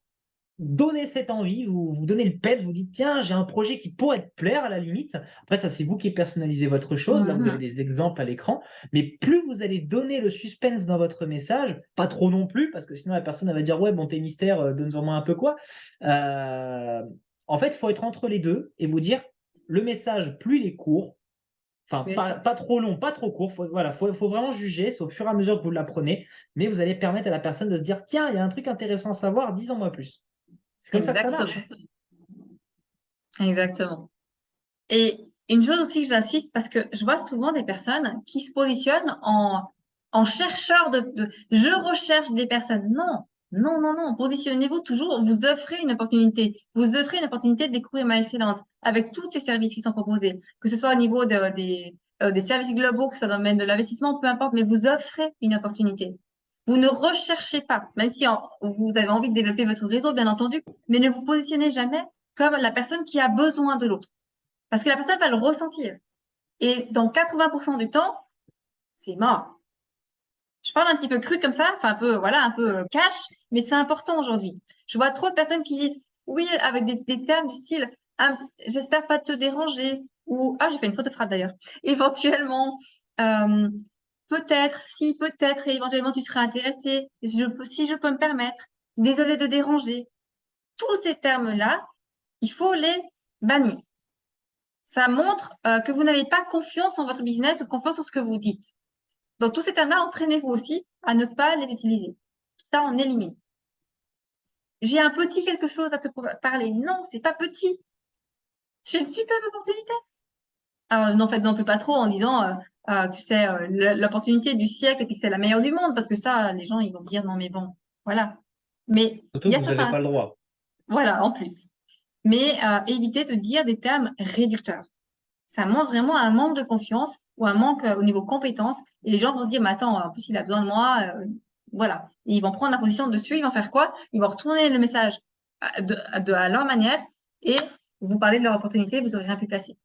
donner cette envie, vous donnez le pep, vous dites tiens, j'ai un projet qui pourrait te plaire à la limite. Après, ça, c'est vous qui personnalisez votre chose. Là, vous avez mhm. des exemples à l'écran. Mais plus vous allez donner le suspense dans votre message, pas trop non plus, parce que sinon la personne elle va dire ouais, bon, t'es mystère, donne-en moi un peu quoi. Euh, En fait, il faut être entre les deux et vous dire le message, plus il est court, enfin, Mais pas trop long, pas trop court. Voilà, faut vraiment juger. C'est au fur et à mesure que vous l'apprenez. Mais vous allez permettre à la personne de se dire tiens, il y a un truc intéressant à savoir, dis-en-moi plus. C'est comme ça que ça marche. exactement, exactement. Et une chose aussi que j'insiste, parce que je vois souvent des personnes qui se positionnent en chercheur je recherche des personnes. Non, non, non, non. Positionnez-vous toujours. Vous offrez une opportunité. Vous offrez une opportunité de découvrir Ma Excellence avec tous ces services qui sont proposés, que ce soit au niveau des services globaux, que ce soit dans le domaine de l'investissement, peu importe, mais vous offrez une opportunité. Vous ne recherchez pas, même si vous avez envie de développer votre réseau, bien entendu, mais ne vous positionnez jamais comme la personne qui a besoin de l'autre. Parce que la personne va le ressentir. Et dans 80% du temps, c'est mort. Je parle un petit peu cru comme ça, enfin un peu, voilà, un peu cash, mais c'est important aujourd'hui. Je vois trop de personnes qui disent oui avec des termes du style ah, j'espère pas te déranger ou ah j'ai fait une faute de frappe d'ailleurs. Éventuellement, euh, peut-être, si peut-être et éventuellement tu seras intéressé, si je peux me permettre. Désolé de déranger. Tous ces termes-là, il faut les bannir. Ça montre que vous n'avez pas confiance en votre business ou confiance en ce que vous dites. Dans tous ces termes-là, entraînez-vous aussi à ne pas les utiliser. Tout ça, on élimine. J'ai un petit quelque chose à te parler. Non, c'est pas petit. J'ai une superbe opportunité. Non, en fait, non plus pas trop en disant, tu sais, l'opportunité du siècle et puis que c'est la meilleure du monde, parce que ça, les gens, ils vont dire non, mais bon, voilà. Mais il Surtout y que a vous n'avez certains, pas le droit. voilà, en plus. Mais évitez de dire des termes réducteurs. Ça montre vraiment un manque de confiance ou un manque au niveau compétence. Et les gens vont se dire, mais attends, en plus, il a besoin de moi. Voilà. Et ils vont prendre la position dessus. Ils vont faire quoi? Ils vont retourner le message à leur manière et vous parlez de leur opportunité, vous n'aurez rien pu placer.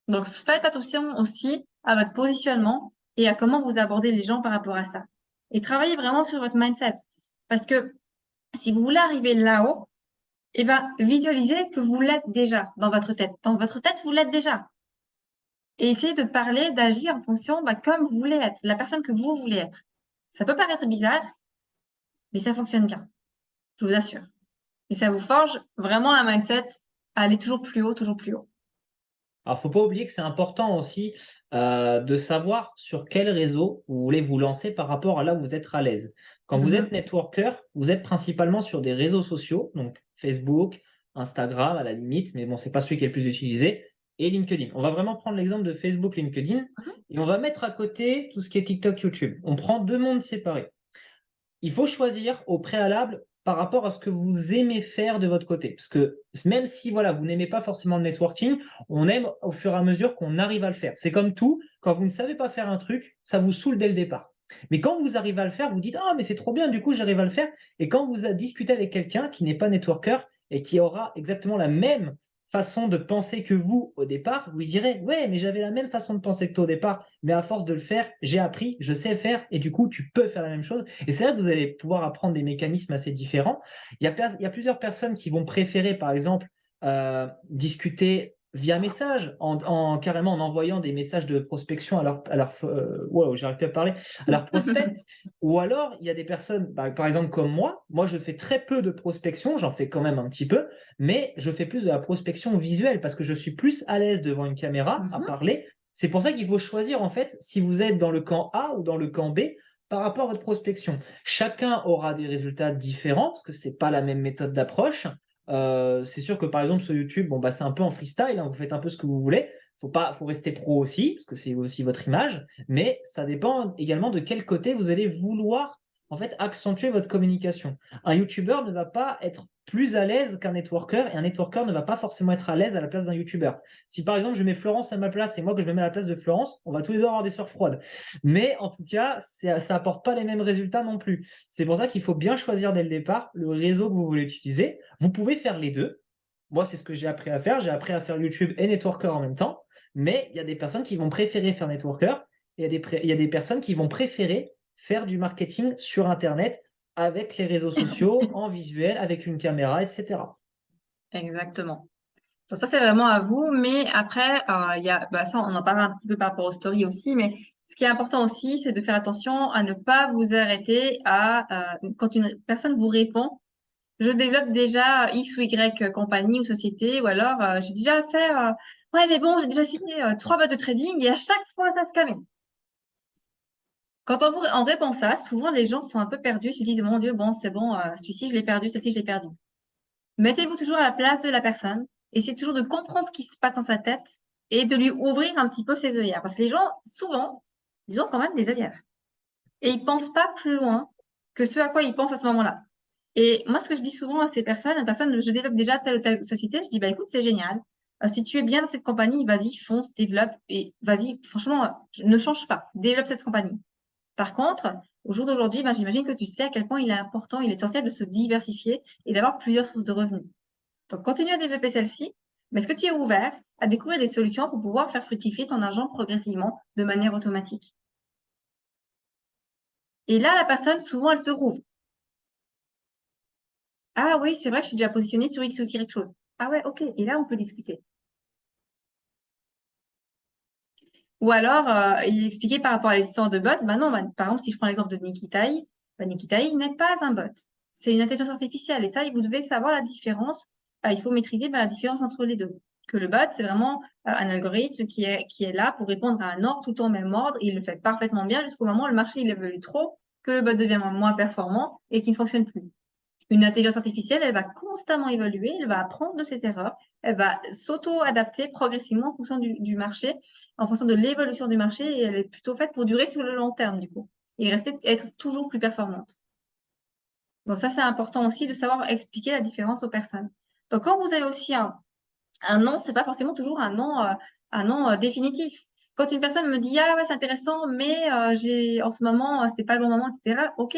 Donc, faites attention aussi à votre positionnement et à comment vous abordez les gens par rapport à ça. Et travaillez vraiment sur votre mindset. Parce que si vous voulez arriver là-haut, eh ben, visualisez que vous l'êtes déjà dans votre tête. Dans votre tête, vous l'êtes déjà. Et essayez de parler, d'agir en fonction, bah, comme vous voulez être, la personne que vous voulez être. Ça peut paraître bizarre, mais ça fonctionne bien. Je vous assure. Et ça vous forge vraiment un mindset à aller toujours plus haut, toujours plus haut. Alors, faut pas oublier que c'est important aussi de savoir sur quel réseau vous voulez vous lancer par rapport à là où vous êtes à l'aise. Quand vous êtes Mhm. networker, vous êtes principalement sur des réseaux sociaux, donc Facebook, Instagram à la limite, mais bon, c'est pas celui qui est le plus utilisé, et LinkedIn. On va vraiment prendre l'exemple de Facebook, LinkedIn, et on va mettre à côté tout ce qui est TikTok, YouTube. On prend deux mondes séparés. Il faut choisir au préalable par rapport à ce que vous aimez faire de votre côté. Parce que même si voilà, vous n'aimez pas forcément le networking, on aime au fur et à mesure qu'on arrive à le faire. C'est comme tout, quand vous ne savez pas faire un truc, ça vous saoule dès le départ. Mais quand vous arrivez à le faire, vous dites ah mais c'est trop bien, du coup j'arrive à le faire. Et quand vous discutez avec quelqu'un qui n'est pas networker et qui aura exactement la même façon de penser que vous au départ, vous lui direz ouais mais j'avais la même façon de penser que toi au départ, mais à force de le faire, j'ai appris, je sais faire et du coup tu peux faire la même chose. Et c'est là que vous allez pouvoir apprendre des mécanismes assez différents. Il y a plusieurs personnes qui vont préférer, par exemple, discuter via message, carrément en envoyant des messages de prospection wow, j'arrive plus à parler, à leurs prospects. Ou alors, il y a des personnes, par exemple comme moi, je fais très peu de prospection, j'en fais quand même un petit peu, mais je fais plus de la prospection visuelle parce que je suis plus à l'aise devant une caméra à parler. C'est pour ça qu'il faut choisir, en fait, si vous êtes dans le camp A ou dans le camp B par rapport à votre prospection. Chacun aura des résultats différents parce que c'est pas la même méthode d'approche. C'est sûr que par exemple sur YouTube, bon, c'est un peu en freestyle, hein, vous faites un peu ce que vous voulez. Faut rester pro aussi, parce que c'est aussi votre image, mais ça dépend également de quel côté vous allez vouloir en fait accentuer votre communication. Un YouTuber ne va pas être plus à l'aise qu'un networker, et un networker ne va pas forcément être à l'aise à la place d'un YouTuber. Si par exemple je mets Florence à ma place et moi que je me mets à la place de Florence, on va tous les deux avoir des sueurs froides. Mais en tout cas, ça apporte pas les mêmes résultats non plus. C'est pour ça qu'il faut bien choisir dès le départ le réseau que vous voulez utiliser. Vous pouvez faire les deux. Moi, c'est ce que j'ai appris à faire. J'ai appris à faire YouTube et networker en même temps. Mais il y a des personnes qui vont préférer faire networker et il y a des personnes qui vont préférer faire du marketing sur Internet avec les réseaux sociaux, en visuel, avec une caméra, etc. Exactement. Donc ça, c'est vraiment à vous. Mais après, il y a, ça, on en parle un petit peu par rapport aux stories aussi. Mais ce qui est important aussi, c'est de faire attention à ne pas vous arrêter quand une personne vous répond, je développe déjà X ou Y compagnie ou société, ou alors j'ai déjà fait, ouais, mais bon, j'ai déjà signé 3 boîtes de trading et à chaque fois, ça se calme. Quand on répond ça, souvent les gens sont un peu perdus, se disent, mon Dieu, bon, c'est bon, celui-ci, je l'ai perdu, ceci, je l'ai perdu. Mettez-vous toujours à la place de la personne. Essayez toujours de comprendre ce qui se passe dans sa tête et de lui ouvrir un petit peu ses œillères. Parce que les gens, souvent, ils ont quand même des œillères. Et ils pensent pas plus loin que ce à quoi ils pensent à ce moment-là. Et moi, ce que je dis souvent à ces personnes, je développe déjà telle ou telle société, je dis, écoute, c'est génial. Si tu es bien dans cette compagnie, vas-y, fonce, développe et vas-y, franchement, ne change pas. Développe cette compagnie. Par contre, au jour d'aujourd'hui, j'imagine que tu sais à quel point il est important, il est essentiel de se diversifier et d'avoir plusieurs sources de revenus. Donc, continue à développer celle-ci, mais est-ce que tu es ouvert à découvrir des solutions pour pouvoir faire fructifier ton argent progressivement de manière automatique? Et là, la personne, souvent, elle se rouvre. Ah oui, c'est vrai que je suis déjà positionnée sur X ou Y chose. Ah ouais, ok. Et là, on peut discuter. Ou alors, il expliquait par rapport à l'histoire de bots, non, par exemple, si je prends l'exemple de Nikitai, Nikitai n'est pas un bot. C'est une intelligence artificielle. Et ça, vous devez savoir la différence. Il faut maîtriser la différence entre les deux. Que le bot, c'est vraiment un algorithme qui est là pour répondre à un ordre tout en même ordre. Il le fait parfaitement bien jusqu'au moment où le marché il évolue trop, que le bot devient moins performant et qu'il ne fonctionne plus. Une intelligence artificielle, elle va constamment évoluer, elle va apprendre de ses erreurs, elle va s'auto-adapter progressivement en fonction du marché, en fonction de l'évolution du marché, et elle est plutôt faite pour durer sur le long terme, du coup, et être toujours plus performante. Donc ça, c'est important aussi de savoir expliquer la différence aux personnes. Donc quand vous avez aussi un nom, c'est pas forcément toujours un nom définitif. Quand une personne me dit ah ouais c'est intéressant, mais en ce moment c'est pas le bon moment, etc. Ok,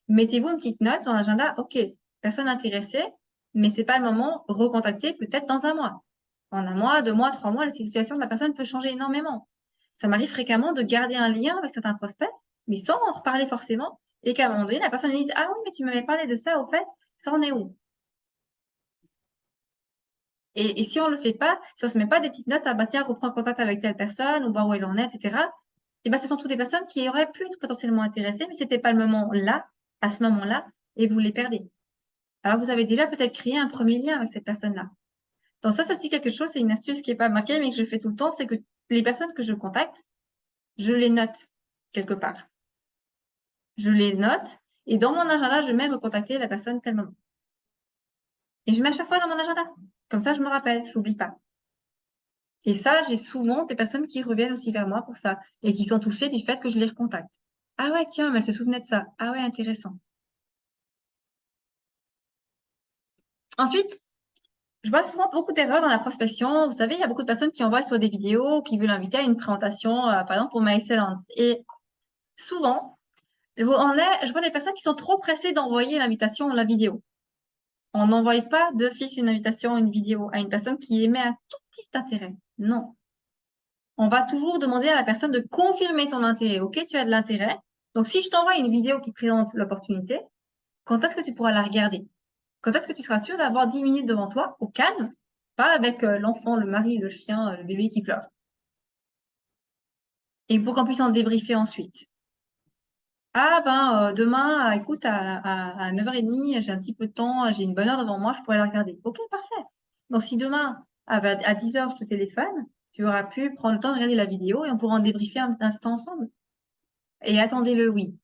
mettez-vous une petite note dans l'agenda. Ok, personne intéressée, mais c'est pas le moment. Recontacter peut-être dans un mois. En un mois, 2 mois, 3 mois, la situation de la personne peut changer énormément. Ça m'arrive fréquemment de garder un lien avec certains prospects, mais sans en reparler forcément, et qu'à un moment donné, la personne me dise ah oui, mais tu m'avais parlé de ça, au fait, ça en est où? Et si on le fait pas, si on se met pas des petites notes, ah bah tiens, reprends contact avec telle personne, ou voir où elle en est, etc. Et ben, ce sont toutes des personnes qui auraient pu être potentiellement intéressées, mais c'était pas le moment là, à ce moment-là, et vous les perdez. Alors, vous avez déjà peut-être créé un premier lien avec cette personne-là. Donc ça, c'est aussi quelque chose, c'est une astuce qui est pas marquée, mais que je fais tout le temps, c'est que les personnes que je contacte, je les note quelque part. Je les note, et dans mon agenda, je mets recontacter la personne tel moment. Et je mets à chaque fois dans mon agenda. Comme ça, je me rappelle, je n'oublie pas. Et ça, j'ai souvent des personnes qui reviennent aussi vers moi pour ça et qui sont touchées du fait que je les recontacte. Ah ouais, tiens, mais elle se souvenait de ça. Ah ouais, intéressant. Ensuite, je vois souvent beaucoup d'erreurs dans la prospection. Vous savez, il y a beaucoup de personnes qui envoient sur des vidéos, qui veulent inviter à une présentation, par exemple pour My Excellence. Et souvent, je vois des personnes qui sont trop pressées d'envoyer l'invitation ou la vidéo. On n'envoie pas d'office une invitation ou une vidéo à une personne qui émet un tout petit intérêt. Non. On va toujours demander à la personne de confirmer son intérêt. OK, tu as de l'intérêt. Donc, si je t'envoie une vidéo qui présente l'opportunité, quand est-ce que tu pourras la regarder? Quand est-ce que tu seras sûr d'avoir 10 minutes devant toi, au calme, pas avec l'enfant, le mari, le chien, le bébé qui pleure. Et pour qu'on puisse en débriefer ensuite. Ah ben, demain, écoute, à 9h30, j'ai un petit peu de temps, j'ai une bonne heure devant moi, je pourrais la regarder. Ok, parfait. Donc si demain, à 10h, je te téléphone, tu auras pu prendre le temps de regarder la vidéo et on pourra en débriefer un instant ensemble. Et attendez-le, oui.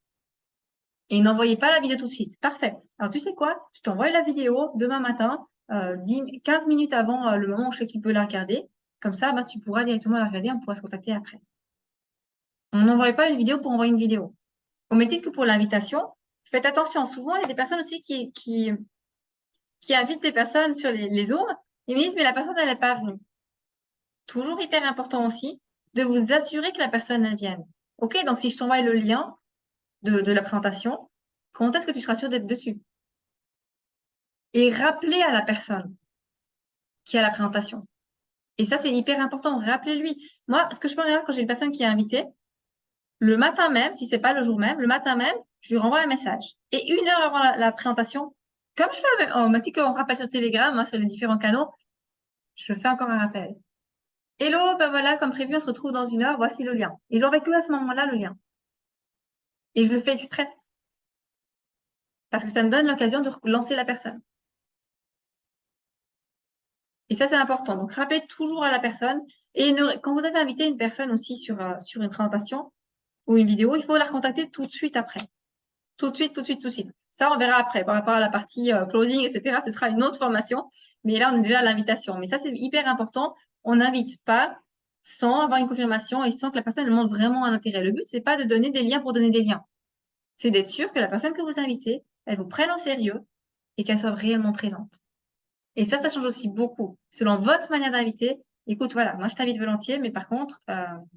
Et n'envoyez pas la vidéo tout de suite. Parfait. Alors tu sais quoi? Je t'envoie la vidéo demain matin, 15 minutes avant le moment où je sais qu'il peut la regarder. Comme ça, ben, tu pourras directement la regarder, on pourra se contacter après. On n'envoie pas une vidéo pour envoyer une vidéo. Au même titre que pour l'invitation, faites attention. Souvent, il y a des personnes aussi qui invitent des personnes sur les Zooms. Ils me disent, mais la personne, elle n'est pas venue. Toujours hyper important aussi de vous assurer que la personne, elle vienne. OK, donc si je t'envoie le lien de la présentation, quand est-ce que tu seras sûr d'être dessus? Et rappeler à la personne qui a la présentation. Et ça, c'est hyper important. Rappelez-lui. Moi, ce que je peux regarder quand j'ai une personne qui est invitée, le matin même, si c'est pas le jour même, le matin même, je lui renvoie un message. Et 1 heure avant la présentation, comme je fais on m'a dit qu'on rappelle sur Telegram, hein, sur les différents canaux, je fais encore un rappel. Hello, ben voilà, comme prévu, on se retrouve dans 1 heure, voici le lien. Et j'aurai que à ce moment-là le lien. Et je le fais exprès. Parce que ça me donne l'occasion de lancer la personne. Et ça, c'est important. Donc, rappelez toujours à la personne. Et quand vous avez invité une personne aussi sur une présentation ou une vidéo, il faut la recontacter tout de suite après. Tout de suite, tout de suite, tout de suite. Ça, on verra après. Par rapport à la partie closing, etc., ce sera une autre formation. Mais là, on est déjà à l'invitation. Mais ça, c'est hyper important. On n'invite pas sans avoir une confirmation et sans que la personne elle montre vraiment un intérêt. Le but, c'est pas de donner des liens pour donner des liens. C'est d'être sûr que la personne que vous invitez, elle vous prenne au sérieux et qu'elle soit réellement présente. Et ça change aussi beaucoup. Selon votre manière d'inviter, écoute, voilà, moi je t'invite volontiers, mais par contre,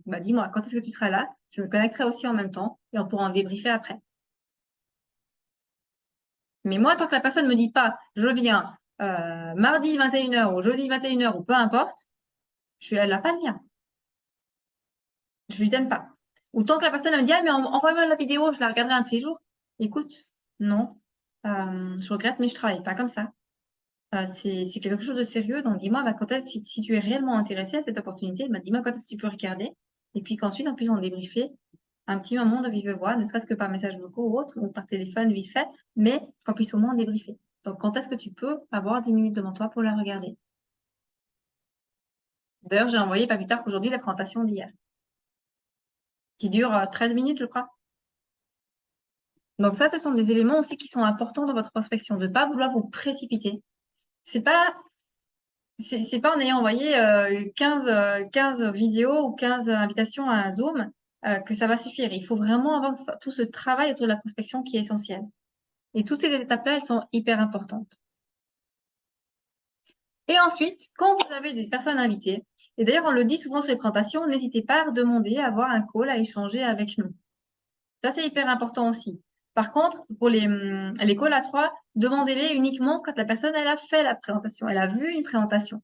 dis-moi, quand est-ce que tu seras là? Je me connecterai aussi en même temps et on pourra en débriefer après. Mais moi, tant que la personne ne me dit pas, je viens mardi 21h ou jeudi 21h ou peu importe, elle n'a pas le lien. Je lui donne pas. Ou tant que la personne elle me dit, ah, mais envoie-moi la vidéo, je la regarderai un de ces jours. Écoute, non, je regrette, mais je travaille pas comme ça. C'est quelque chose de sérieux, donc dis-moi, si tu es réellement intéressé à cette opportunité, dis-moi quand est-ce que tu peux regarder, et puis qu'ensuite on puisse en débriefer un petit moment de vive voix, ne serait-ce que par message vocal ou autre, ou par téléphone vite fait, mais qu'on puisse au moins en débriefer. Donc quand est-ce que tu peux avoir 10 minutes devant toi pour la regarder? D'ailleurs, j'ai envoyé pas plus tard qu'aujourd'hui la présentation d'hier, qui dure 13 minutes, je crois. Donc ça, ce sont des éléments aussi qui sont importants dans votre prospection, de ne pas vouloir vous précipiter. C'est pas en ayant envoyé 15 vidéos ou 15 invitations à un Zoom que ça va suffire. Il faut vraiment avoir tout ce travail autour de la prospection qui est essentiel. Et toutes ces étapes-là, elles sont hyper importantes. Et ensuite, quand vous avez des personnes invitées, et d'ailleurs on le dit souvent sur les présentations, n'hésitez pas à demander à avoir un call, à échanger avec nous. Ça, c'est hyper important aussi. Par contre, pour les calls à 3, demandez-les uniquement quand la personne elle a fait la présentation, elle a vu une présentation.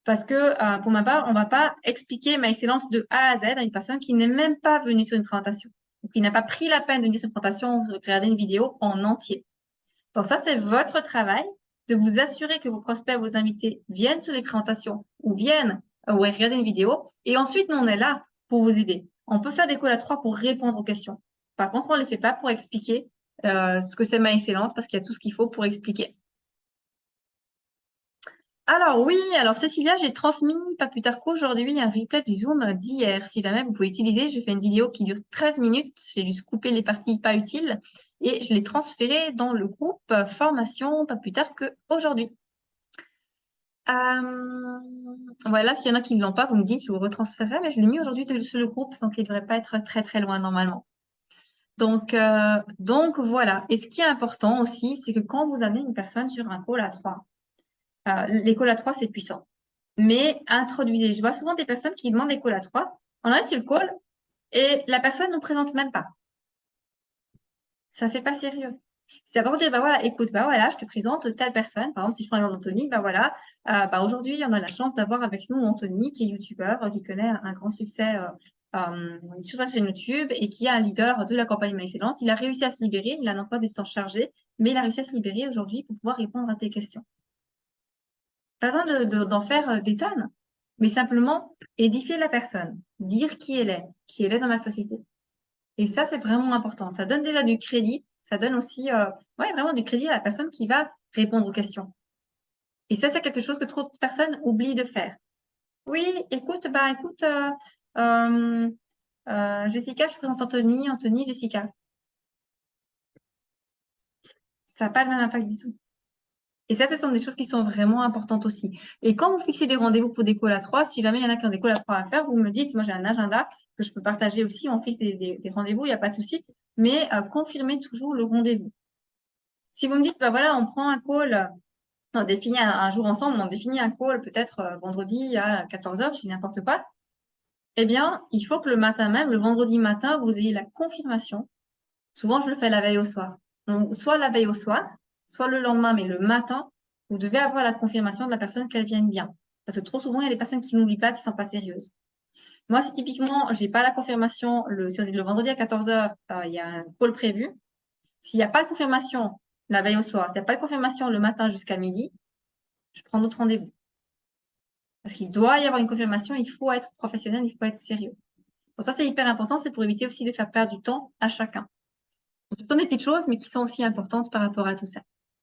Parce que, pour ma part, on ne va pas expliquer ma excellence de A à Z à une personne qui n'est même pas venue sur une présentation, ou qui n'a pas pris la peine de venir sur une présentation ou de regarder une vidéo en entier. Donc ça, c'est votre travail de vous assurer que vos prospects, vos invités viennent sur les présentations ou viennent regarder une vidéo. Et ensuite, nous, on est là pour vous aider. On peut faire des calls à 3 pour répondre aux questions. Par contre, on ne les fait pas pour expliquer ce que c'est ma excellence parce qu'il y a tout ce qu'il faut pour expliquer. Alors oui, alors Cécilia, j'ai transmis pas plus tard qu'aujourd'hui un replay du Zoom d'hier. Si jamais vous pouvez utiliser, j'ai fait une vidéo qui dure 13 minutes. J'ai juste coupé les parties pas utiles et je l'ai transférée dans le groupe formation pas plus tard qu'aujourd'hui. Voilà, s'il y en a qui ne l'ont pas, vous me dites, je vous retransférerai, mais je l'ai mis aujourd'hui sur le groupe, donc il ne devrait pas être très très loin normalement. Donc voilà. Et ce qui est important aussi, c'est que quand vous avez une personne sur un call à 3, les calls à 3, c'est puissant. Mais introduisez. Je vois souvent des personnes qui demandent des calls à 3. On arrive sur le call et la personne ne nous présente même pas. Ça fait pas sérieux. C'est d'abord dire, voilà, écoute, voilà, je te présente telle personne. Par exemple, si je prends l'exemple d'Anthony, voilà, aujourd'hui, on a la chance d'avoir avec nous Anthony, qui est youtubeur, qui connaît un grand succès sur sa chaîne YouTube et qui est un leader de la campagne My Excellence. Il a réussi à se libérer, il a un emploi du temps chargé, mais il a réussi à se libérer aujourd'hui pour pouvoir répondre à tes questions. Pas besoin d'en faire des tonnes, mais simplement édifier la personne, dire qui elle est dans la société. Et ça, c'est vraiment important. Ça donne déjà du crédit, ça donne aussi ouais, vraiment du crédit à la personne qui va répondre aux questions. Et ça, c'est quelque chose que trop de personnes oublient de faire. Oui, écoute, euh, Jessica, je présente Anthony, Anthony, Jessica. Ça n'a pas le même impact du tout. Et ça, ce sont des choses qui sont vraiment importantes aussi. Et quand vous fixez des rendez-vous pour des calls à trois, si jamais il y en a qui ont des calls à trois à faire, vous me dites, moi j'ai un agenda que je peux partager aussi, on fixe des rendez-vous, il n'y a pas de souci, mais confirmez toujours le rendez-vous. Si vous me dites, bah voilà, on prend un call, on définit un jour ensemble, on définit un call peut-être vendredi à 14 heures, je dis n'importe quoi, eh bien, il faut que le matin même, le vendredi matin, vous ayez la confirmation. Souvent, je le fais la veille au soir. Donc, soit la veille au soir, soit le lendemain, mais le matin, vous devez avoir la confirmation de la personne qu'elle vienne bien. Parce que trop souvent, il y a des personnes qui n'oublient pas, qui sont pas sérieuses. Moi, si typiquement, j'ai pas la confirmation le vendredi à 14 heures, il y a un call prévu. S'il n'y a pas de confirmation la veille au soir, s'il n'y a pas de confirmation le matin jusqu'à midi, je prends d'autres rendez-vous. Parce qu'il doit y avoir une confirmation, il faut être professionnel, il faut être sérieux. Pour ça, c'est hyper important, c'est pour éviter aussi de faire perdre du temps à chacun. Ce sont des petites choses, mais qui sont aussi importantes par rapport à tout ça.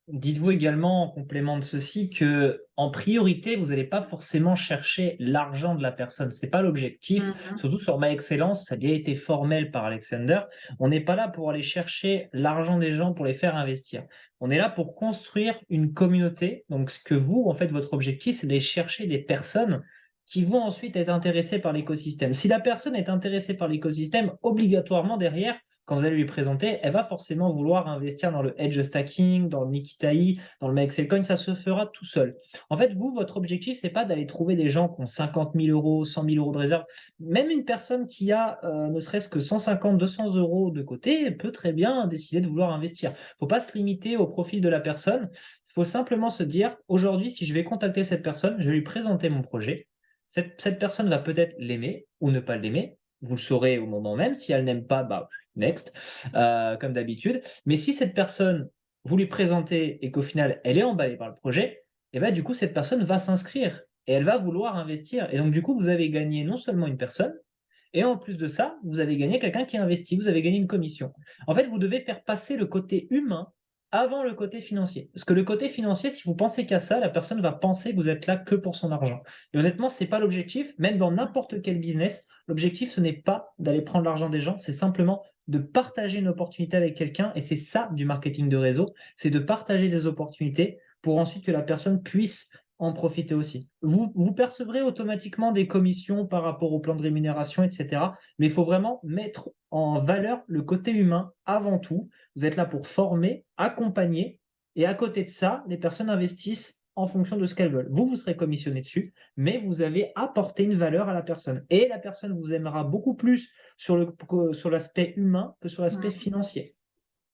Dites-vous également, en complément de ceci, que en priorité, vous n'allez pas forcément chercher l'argent de la personne. C'est pas l'objectif. Mhm. Surtout sur My Excellence, ça a déjà été formel par Alexander. On n'est pas là pour aller chercher l'argent des gens pour les faire investir. On est là pour construire une communauté. Donc, ce que vous, en fait, votre objectif, c'est d'aller chercher des personnes qui vont ensuite être intéressées par l'écosystème. Si la personne est intéressée par l'écosystème, obligatoirement derrière, quand vous allez lui présenter, elle va forcément vouloir investir dans le hedge stacking, dans le Nikitai, dans le MyExcelCoin, ça se fera tout seul. En fait, vous, votre objectif, c'est pas d'aller trouver des gens qui ont 50 000 euros, 100 000 euros de réserve. Même une personne qui a ne serait-ce que 150, 200 euros de côté peut très bien décider de vouloir investir. Il ne faut pas se limiter au profil de la personne. Il faut simplement se dire, aujourd'hui, si je vais contacter cette personne, je vais lui présenter mon projet. Cette personne va peut-être l'aimer ou ne pas l'aimer. Vous le saurez au moment même. Si elle n'aime pas, bah, next, comme d'habitude. Mais si cette personne, vous lui présentez et qu'au final, elle est emballée par le projet, et ben, du coup, cette personne va s'inscrire et elle va vouloir investir. Et donc, du coup, vous avez gagné non seulement une personne, et en plus de ça, vous avez gagné quelqu'un qui investit, vous avez gagné une commission. En fait, vous devez faire passer le côté humain avant le côté financier. Parce que le côté financier, si vous pensez qu'à ça, la personne va penser que vous êtes là que pour son argent. Et honnêtement, ce n'est pas l'objectif. Même dans n'importe quel business, l'objectif, ce n'est pas d'aller prendre l'argent des gens, c'est simplement de partager une opportunité avec quelqu'un. Et c'est ça du marketing de réseau, c'est de partager des opportunités pour ensuite que la personne puisse en profiter aussi. Vous percevrez automatiquement des commissions par rapport au plan de rémunération, etc. Mais il faut vraiment mettre en valeur le côté humain avant tout. Vous êtes là pour former, accompagner, et à côté de ça, les personnes investissent en fonction de ce qu'elles veulent. Vous serez commissionné dessus, mais vous avez apporté une valeur à la personne. Et la personne vous aimera beaucoup plus sur l'aspect humain que sur l'aspect Mhm. financier.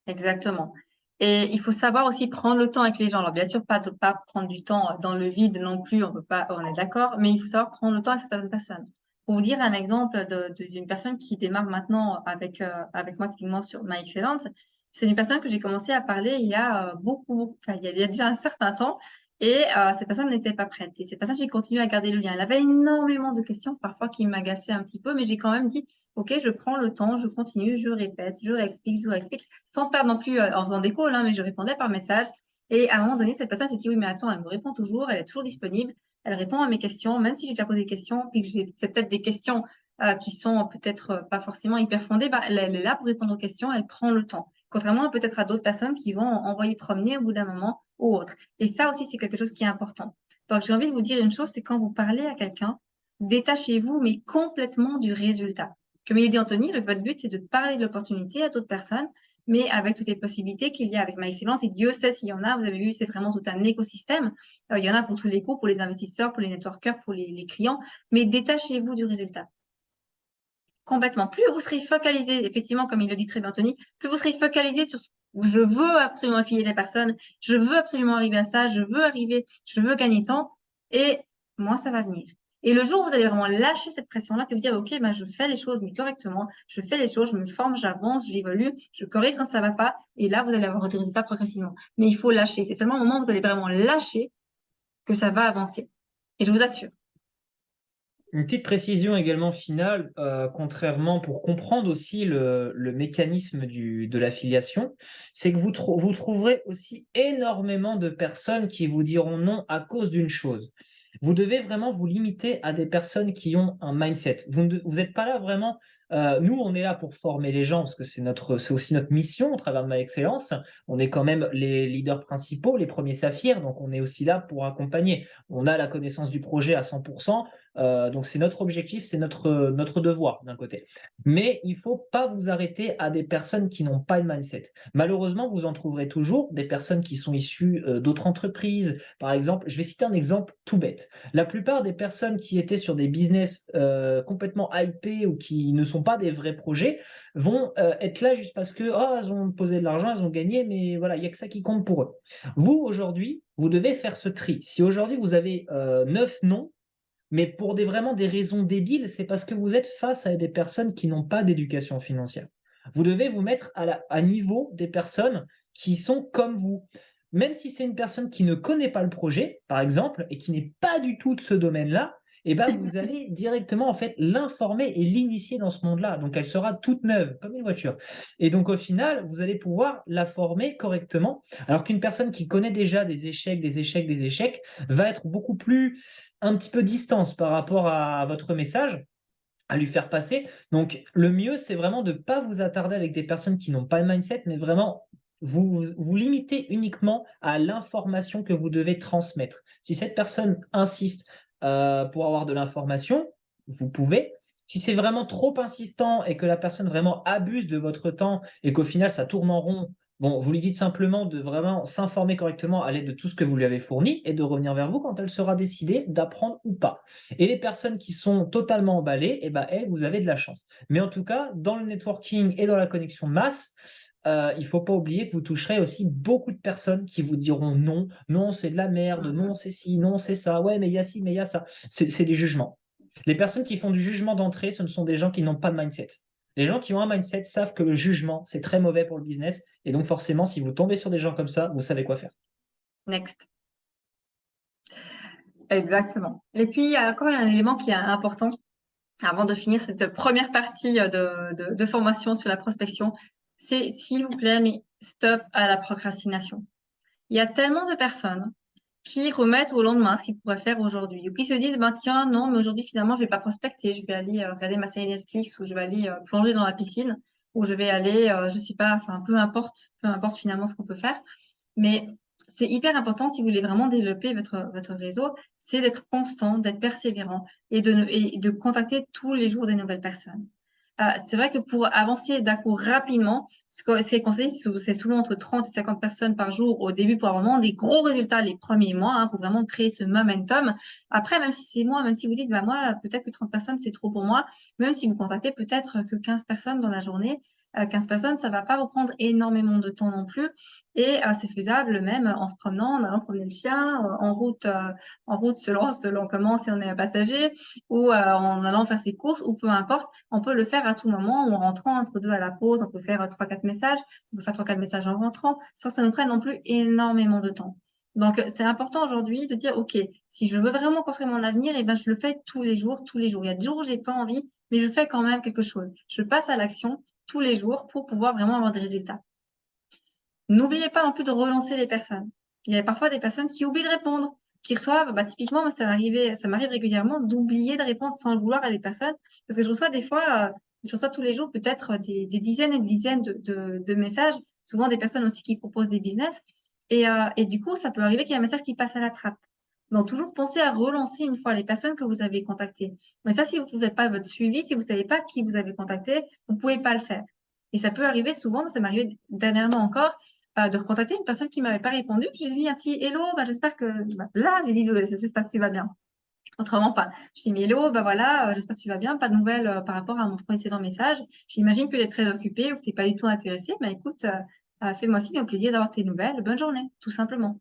Exactement. Et il faut savoir aussi prendre le temps avec les gens. Alors, bien sûr, pas de pas prendre du temps dans le vide non plus, on peut pas, on est d'accord, mais il faut savoir prendre le temps avec certaines personnes. Pour vous dire un exemple d'une personne qui démarre maintenant avec moi typiquement sur My Excellence, c'est une personne que j'ai commencé à parler il y a enfin, il y a déjà un certain temps, et cette personne n'était pas prête. Et cette personne, j'ai continué à garder le lien. Elle avait énormément de questions, parfois qui m'agaçaient un petit peu, mais j'ai quand même dit, OK, je prends le temps, je continue, je répète, je réexplique, sans perdre non plus en faisant des calls, hein, mais je répondais par message. Et à un moment donné, cette personne s'est dit, oui, mais attends, elle me répond toujours, elle est toujours disponible, elle répond à mes questions, même si j'ai déjà posé des questions, puis que c'est peut-être des questions qui sont peut-être pas forcément hyper fondées, bah, elle est là pour répondre aux questions, elle prend le temps. Contrairement peut-être à d'autres personnes qui vont envoyer promener au bout d'un moment ou autre. Et ça aussi, c'est quelque chose qui est important. Donc, j'ai envie de vous dire une chose, c'est quand vous parlez à quelqu'un, détachez-vous, mais complètement du résultat. Comme il dit Anthony, votre but, c'est de parler de l'opportunité à d'autres personnes, mais avec toutes les possibilités qu'il y a avec MySilence. Et Dieu sait s'il y en a. Vous avez vu, c'est vraiment tout un écosystème. Il y en a pour tous les coups, pour les investisseurs, pour les networkers, pour les clients. Mais détachez-vous du résultat. Complètement. Plus vous serez focalisé, effectivement, comme il le dit très bien Anthony, plus vous serez focalisé sur je veux absolument affilier les personnes, je veux absolument arriver à ça, je veux gagner temps, et moins ça va venir. Et le jour où vous allez vraiment lâcher cette pression-là, puis vous dire, OK, ben, je fais les choses, mais correctement, je fais les choses, je me forme, j'avance, j'évolue, je corrige quand ça va pas, et là, vous allez avoir des résultats progressivement. Mais il faut lâcher. C'est seulement au moment où vous allez vraiment lâcher que ça va avancer. Et je vous assure. Une petite précision également finale, contrairement pour comprendre aussi le mécanisme de l'affiliation, c'est que vous trouverez aussi énormément de personnes qui vous diront non à cause d'une chose. Vous devez vraiment vous limiter à des personnes qui ont un mindset. Vous n'êtes pas là vraiment. Nous, on est là pour former les gens parce que c'est aussi notre mission au travers de My Excellence. On est quand même les leaders principaux, les premiers saphirs, donc on est aussi là pour accompagner. On a la connaissance du projet à 100%. Donc c'est notre objectif, c'est notre devoir d'un côté. Mais il ne faut pas vous arrêter à des personnes qui n'ont pas de mindset. Malheureusement, vous en trouverez toujours des personnes qui sont issues d'autres entreprises. Par exemple, je vais citer un exemple tout bête. La plupart des personnes qui étaient sur des business complètement hypés ou qui ne sont pas des vrais projets vont être là juste parce que elles ont posé de l'argent, elles ont gagné, mais voilà, il n'y a que ça qui compte pour eux. Vous, aujourd'hui, vous devez faire ce tri. Si aujourd'hui vous avez 9 noms, mais pour vraiment des raisons débiles, c'est parce que vous êtes face à des personnes qui n'ont pas d'éducation financière. Vous devez vous mettre à niveau des personnes qui sont comme vous. Même si c'est une personne qui ne connaît pas le projet, par exemple, et qui n'est pas du tout de ce domaine-là, eh ben, vous allez directement en fait l'informer et l'initier dans ce monde-là. Donc elle sera toute neuve, comme une voiture. Et donc au final, vous allez pouvoir la former correctement, alors qu'une personne qui connaît déjà des échecs, des échecs, des échecs, va être beaucoup plus un petit peu distance par rapport à votre message à lui faire passer. Donc, le mieux, c'est vraiment de ne pas vous attarder avec des personnes qui n'ont pas le mindset, mais vraiment vous limiter uniquement à l'information que vous devez transmettre. Si cette personne insiste pour avoir de l'information, vous pouvez. Si c'est vraiment trop insistant et que la personne vraiment abuse de votre temps et qu'au final ça tourne en rond, bon, vous lui dites simplement de vraiment s'informer correctement à l'aide de tout ce que vous lui avez fourni et de revenir vers vous quand elle sera décidée d'apprendre ou pas. Et les personnes qui sont totalement emballées, eh ben, elles, vous avez de la chance. Mais en tout cas, dans le networking et dans la connexion de masse, il ne faut pas oublier que vous toucherez aussi beaucoup de personnes qui vous diront non, non, c'est de la merde, non, c'est ci, non, c'est ça, ouais, mais il y a ci, mais il y a ça. C'est des jugements. Les personnes qui font du jugement d'entrée, ce ne sont des gens qui n'ont pas de mindset. Les gens qui ont un mindset savent que le jugement, c'est très mauvais pour le business. Et donc, forcément, si vous tombez sur des gens comme ça, vous savez quoi faire. Next. Exactement. Et puis, il y a encore un élément qui est important avant de finir cette première partie de formation sur la prospection, c'est s'il vous plaît, mais stop à la procrastination. Il y a tellement de personnes qui remettent au lendemain ce qu'ils pourraient faire aujourd'hui ou qui se disent, ben tiens, non, mais aujourd'hui finalement, je vais pas prospecter, je vais aller regarder ma série Netflix ou je vais aller plonger dans la piscine ou je vais aller, je sais pas, enfin, peu importe finalement ce qu'on peut faire. Mais c'est hyper important si vous voulez vraiment développer votre réseau, c'est d'être constant, d'être persévérant et de contacter tous les jours des nouvelles personnes. C'est vrai que pour avancer d'un coup rapidement, ce qui est conseillé, c'est souvent entre 30 et 50 personnes par jour au début pour avoir vraiment des gros résultats les premiers mois, hein, pour vraiment créer ce momentum. Après, même si c'est moi, même si vous dites, bah, moi, peut-être que 30 personnes, c'est trop pour moi, même si vous contactez peut-être que 15 personnes dans la journée, 15 personnes, ça va pas vous prendre énormément de temps non plus. Et c'est faisable même en se promenant, en allant promener le chien, en route selon comment, si on est un passager, ou en allant faire ses courses, ou peu importe. On peut le faire à tout moment, ou en rentrant entre deux à la pause, on peut faire 3-4 messages, on peut faire 3-4 messages en rentrant, sans que ça nous prenne non plus énormément de temps. Donc, c'est important aujourd'hui de dire, OK, si je veux vraiment construire mon avenir, eh ben, je le fais tous les jours, tous les jours. Il y a des jours où j'ai pas envie, mais je fais quand même quelque chose. Je passe à l'action tous les jours pour pouvoir vraiment avoir des résultats. N'oubliez pas non plus de relancer les personnes. Il y a parfois des personnes qui oublient de répondre, qui reçoivent, bah, typiquement, ça m'arrive régulièrement d'oublier de répondre sans le vouloir à des personnes, parce que je reçois des fois, je reçois tous les jours peut-être des dizaines et des dizaines de messages, souvent des personnes aussi qui proposent des business, et du coup, ça peut arriver qu'il y ait un message qui passe à la trappe. Donc, toujours pensez à relancer une fois les personnes que vous avez contactées. Mais ça, si vous ne faites pas votre suivi, si vous ne savez pas qui vous avez contacté, vous ne pouvez pas le faire. Et ça peut arriver souvent, ça m'est arrivé dernièrement encore, de recontacter une personne qui m'avait pas répondu. J'ai mis un petit hello, bah, j'espère que là, j'ai dit j'espère que tu vas bien. Autrement pas. Je dis mais hello, bah voilà, j'espère que tu vas bien. Pas de nouvelles par rapport à mon précédent message. J'imagine que tu es très occupé ou que tu n'es pas du tout intéressé. Bah écoute, fais-moi signe, au plaisir d'avoir tes nouvelles. Bonne journée, tout simplement.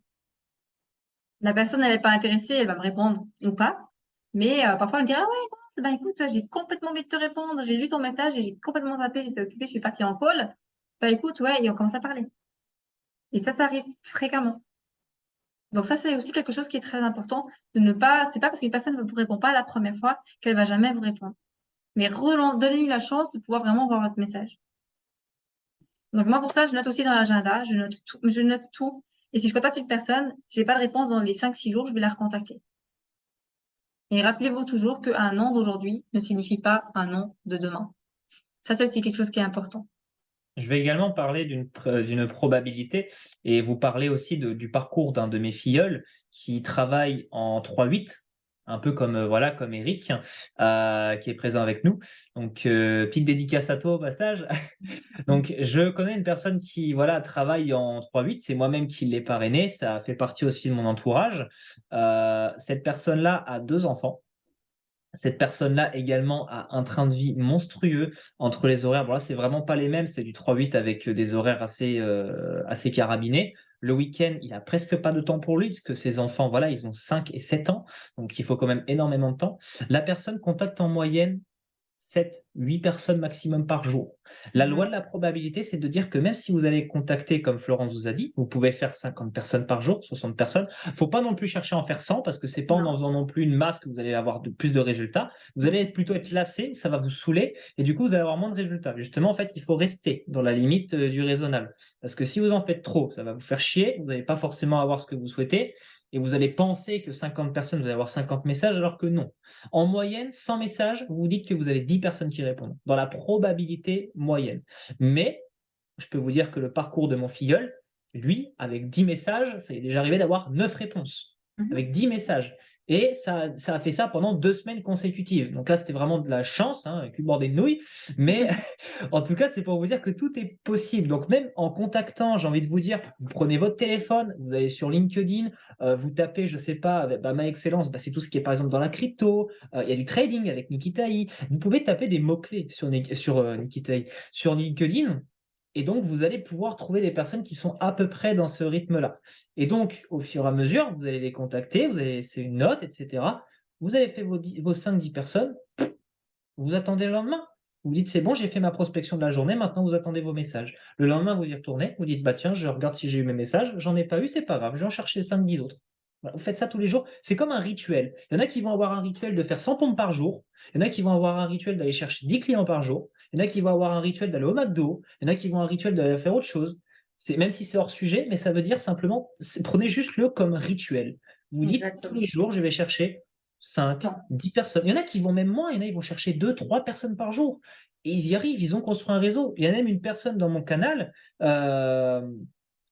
La personne n'est pas intéressée, elle va me répondre ou pas. Mais parfois elle me dira ah ouais, mince, bah écoute, j'ai complètement oublié de te répondre. J'ai lu ton message et j'ai complètement zappé, j'étais occupée, je suis partie en call. Bah écoute, ouais, et on commence à parler. Et ça arrive fréquemment. Donc ça, c'est aussi quelque chose qui est très important de ne pas, c'est pas parce qu'une personne ne vous répond pas la première fois qu'elle va jamais vous répondre. Mais donnez-lui la chance de pouvoir vraiment voir votre message. Donc moi, pour ça, je note aussi dans l'agenda, je note tout. Et si je contacte une personne, j'ai pas de réponse dans les 5-6 jours, je vais la recontacter. Et rappelez-vous toujours qu'un non d'aujourd'hui ne signifie pas un non de demain. Ça, c'est aussi quelque chose qui est important. Je vais également parler d'une probabilité et vous parler aussi du parcours d'un de mes filleuls qui travaille en 3-8, un peu comme, voilà, comme Eric, qui est présent avec nous. Donc, petite dédicace à toi au passage. Donc, je connais une personne qui, voilà, travaille en 3-8. C'est moi-même qui l'ai parrainé. Ça fait partie aussi de mon entourage. Cette personne-là a 2 enfants. Cette personne-là également a un train de vie monstrueux entre les horaires. Bon là, c'est vraiment pas les mêmes, c'est du 3-8 avec des horaires assez carabinés. Le week-end, il a presque pas de temps pour lui parce que ses enfants, voilà, ils ont 5 et 7 ans, donc il faut quand même énormément de temps. La personne contacte en moyenne 7, 8 personnes maximum par jour. La loi de la probabilité, c'est de dire que même si vous allez contacter, comme Florence vous a dit, vous pouvez faire 50 personnes par jour, 60 personnes. Faut pas non plus chercher à en faire 100 parce que c'est pas en Non. en faisant non plus une masse que vous allez avoir plus de résultats. Vous allez plutôt être lassé, ça va vous saouler et du coup, vous allez avoir moins de résultats. Justement, en fait, il faut rester dans la limite du raisonnable. Parce que si vous en faites trop, ça va vous faire chier, vous n'allez pas forcément avoir ce que vous souhaitez et vous allez penser que 50 personnes, vous allez avoir 50 messages alors que non. En moyenne, 100 messages, vous vous dites que vous avez 10 personnes qui répondent, dans la probabilité moyenne. Mais je peux vous dire que le parcours de mon filleul, lui, avec 10 messages, ça est déjà arrivé d'avoir 9 réponses. Mhm. Avec 10 messages. Et ça a fait ça pendant 2 semaines consécutives. Donc là, c'était vraiment de la chance, hein, avec une bordée de nouilles. Mais en tout cas, c'est pour vous dire que tout est possible. Donc même en contactant, j'ai envie de vous dire, vous prenez votre téléphone, vous allez sur LinkedIn, vous tapez, je sais pas, Ma Excellence, c'est tout ce qui est par exemple dans la crypto, il y a du trading avec Nikitai. Vous pouvez taper des mots-clés sur Nikitai, sur LinkedIn. Et donc, vous allez pouvoir trouver des personnes qui sont à peu près dans ce rythme-là. Et donc, au fur et à mesure, vous allez les contacter, vous allez laisser une note, etc. Vous avez fait vos 5-10 personnes, vous attendez le lendemain. Vous dites, c'est bon, j'ai fait ma prospection de la journée, maintenant vous attendez vos messages. Le lendemain, vous y retournez, vous dites, bah tiens, je regarde si j'ai eu mes messages, j'en ai pas eu, c'est pas grave, je vais en chercher 5-10 autres. Voilà, vous faites ça tous les jours, c'est comme un rituel. Il y en a qui vont avoir un rituel de faire 100 pompes par jour, il y en a qui vont avoir un rituel d'aller chercher 10 clients par jour, il y en a qui vont avoir un rituel d'aller au McDo, il y en a qui vont avoir un rituel d'aller faire autre chose. Même si c'est hors sujet, mais ça veut dire simplement, prenez juste le comme rituel. Vous dites, tous Exactement. les jours, je vais chercher 5, Non. 10 personnes. Il y en a qui vont même moins, il y en a, ils vont chercher 2, 3 personnes par jour. Et ils y arrivent, ils ont construit un réseau. Il y a même une personne dans mon canal,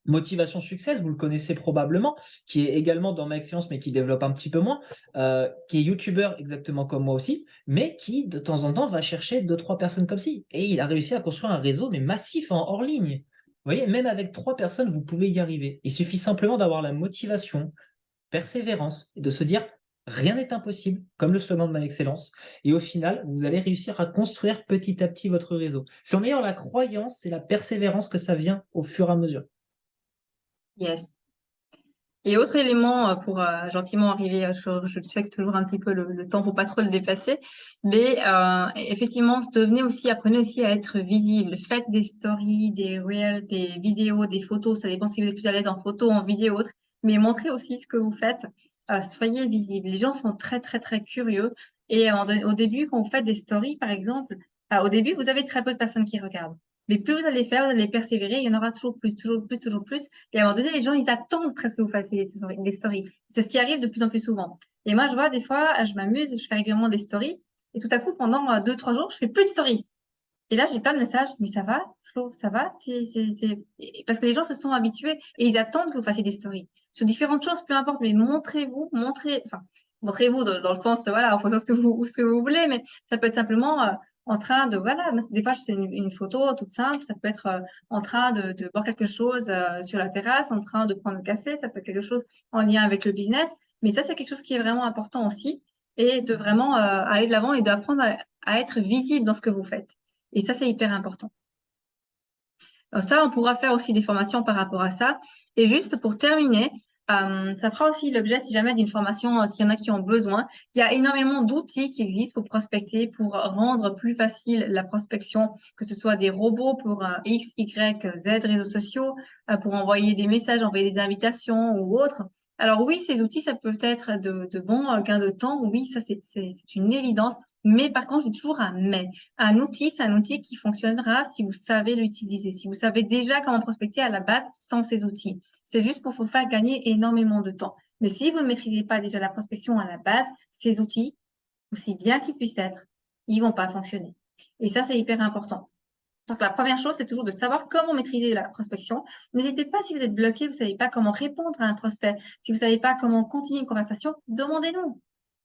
Motivation Success, vous le connaissez probablement, qui est également dans Ma Excellence, mais qui développe un petit peu moins, qui est youtubeur exactement comme moi aussi, mais qui de temps en temps va chercher 2, 3 personnes comme ci. Et il a réussi à construire un réseau, mais massif en hors ligne. Vous voyez, même avec 3 personnes, vous pouvez y arriver. Il suffit simplement d'avoir la motivation, persévérance et de se dire rien n'est impossible, comme le slogan de Ma Excellence. Et au final, vous allez réussir à construire petit à petit votre réseau. C'est en ayant la croyance et la persévérance que ça vient au fur et à mesure. Yes. Et autre élément pour gentiment arriver, je check toujours un petit peu le temps pour pas trop le dépasser, mais effectivement, apprenez aussi à être visible. Faites des stories, des reels, des vidéos, des photos, ça dépend si vous êtes plus à l'aise en photo, en vidéo, autre, mais montrez aussi ce que vous faites. Soyez visible. Les gens sont très, très, très curieux. Et au début, quand vous faites des stories, par exemple, au début, vous avez très peu de personnes qui regardent. Mais plus vous allez faire, vous allez persévérer, il y en aura toujours plus, toujours plus, toujours plus. Et à un moment donné, les gens, ils attendent presque que vous fassiez des stories. C'est ce qui arrive de plus en plus souvent. Et moi, je vois des fois, je m'amuse, je fais régulièrement des stories. Et tout à coup, pendant 2, 3 jours, je fais plus de stories. Et là, j'ai plein de messages. Mais ça va, Flo, ça va? Parce que les gens se sont habitués et ils attendent que vous fassiez des stories. Sur différentes choses, peu importe, mais montrez-vous dans le sens, voilà, en fonction de ce que vous voulez, mais ça peut être simplement en train de, voilà, des fois, c'est une photo toute simple, ça peut être en train de boire quelque chose sur la terrasse, en train de prendre le café, ça peut être quelque chose en lien avec le business, mais ça, c'est quelque chose qui est vraiment important aussi, et de vraiment aller de l'avant et d'apprendre à être visible dans ce que vous faites. Et ça, c'est hyper important. Alors ça, on pourra faire aussi des formations par rapport à ça. Et juste pour terminer, ça fera aussi l'objet, si jamais, d'une formation, s'il y en a qui ont besoin. Il y a énormément d'outils qui existent pour prospecter, pour rendre plus facile la prospection, que ce soit des robots pour X, Y, Z réseaux sociaux, pour envoyer des messages, envoyer des invitations ou autres. Alors oui, ces outils, ça peut être de bons gains de temps. Oui, ça, c'est une évidence. Mais par contre, j'ai toujours un mais. Un outil, c'est un outil qui fonctionnera si vous savez l'utiliser, si vous savez déjà comment prospecter à la base sans ces outils. C'est juste pour vous faire gagner énormément de temps. Mais si vous ne maîtrisez pas déjà la prospection à la base, ces outils, aussi bien qu'ils puissent être, ils vont pas fonctionner. Et ça, c'est hyper important. Donc, la première chose, c'est toujours de savoir comment maîtriser la prospection. N'hésitez pas, si vous êtes bloqué, vous ne savez pas comment répondre à un prospect, si vous ne savez pas comment continuer une conversation, demandez-nous.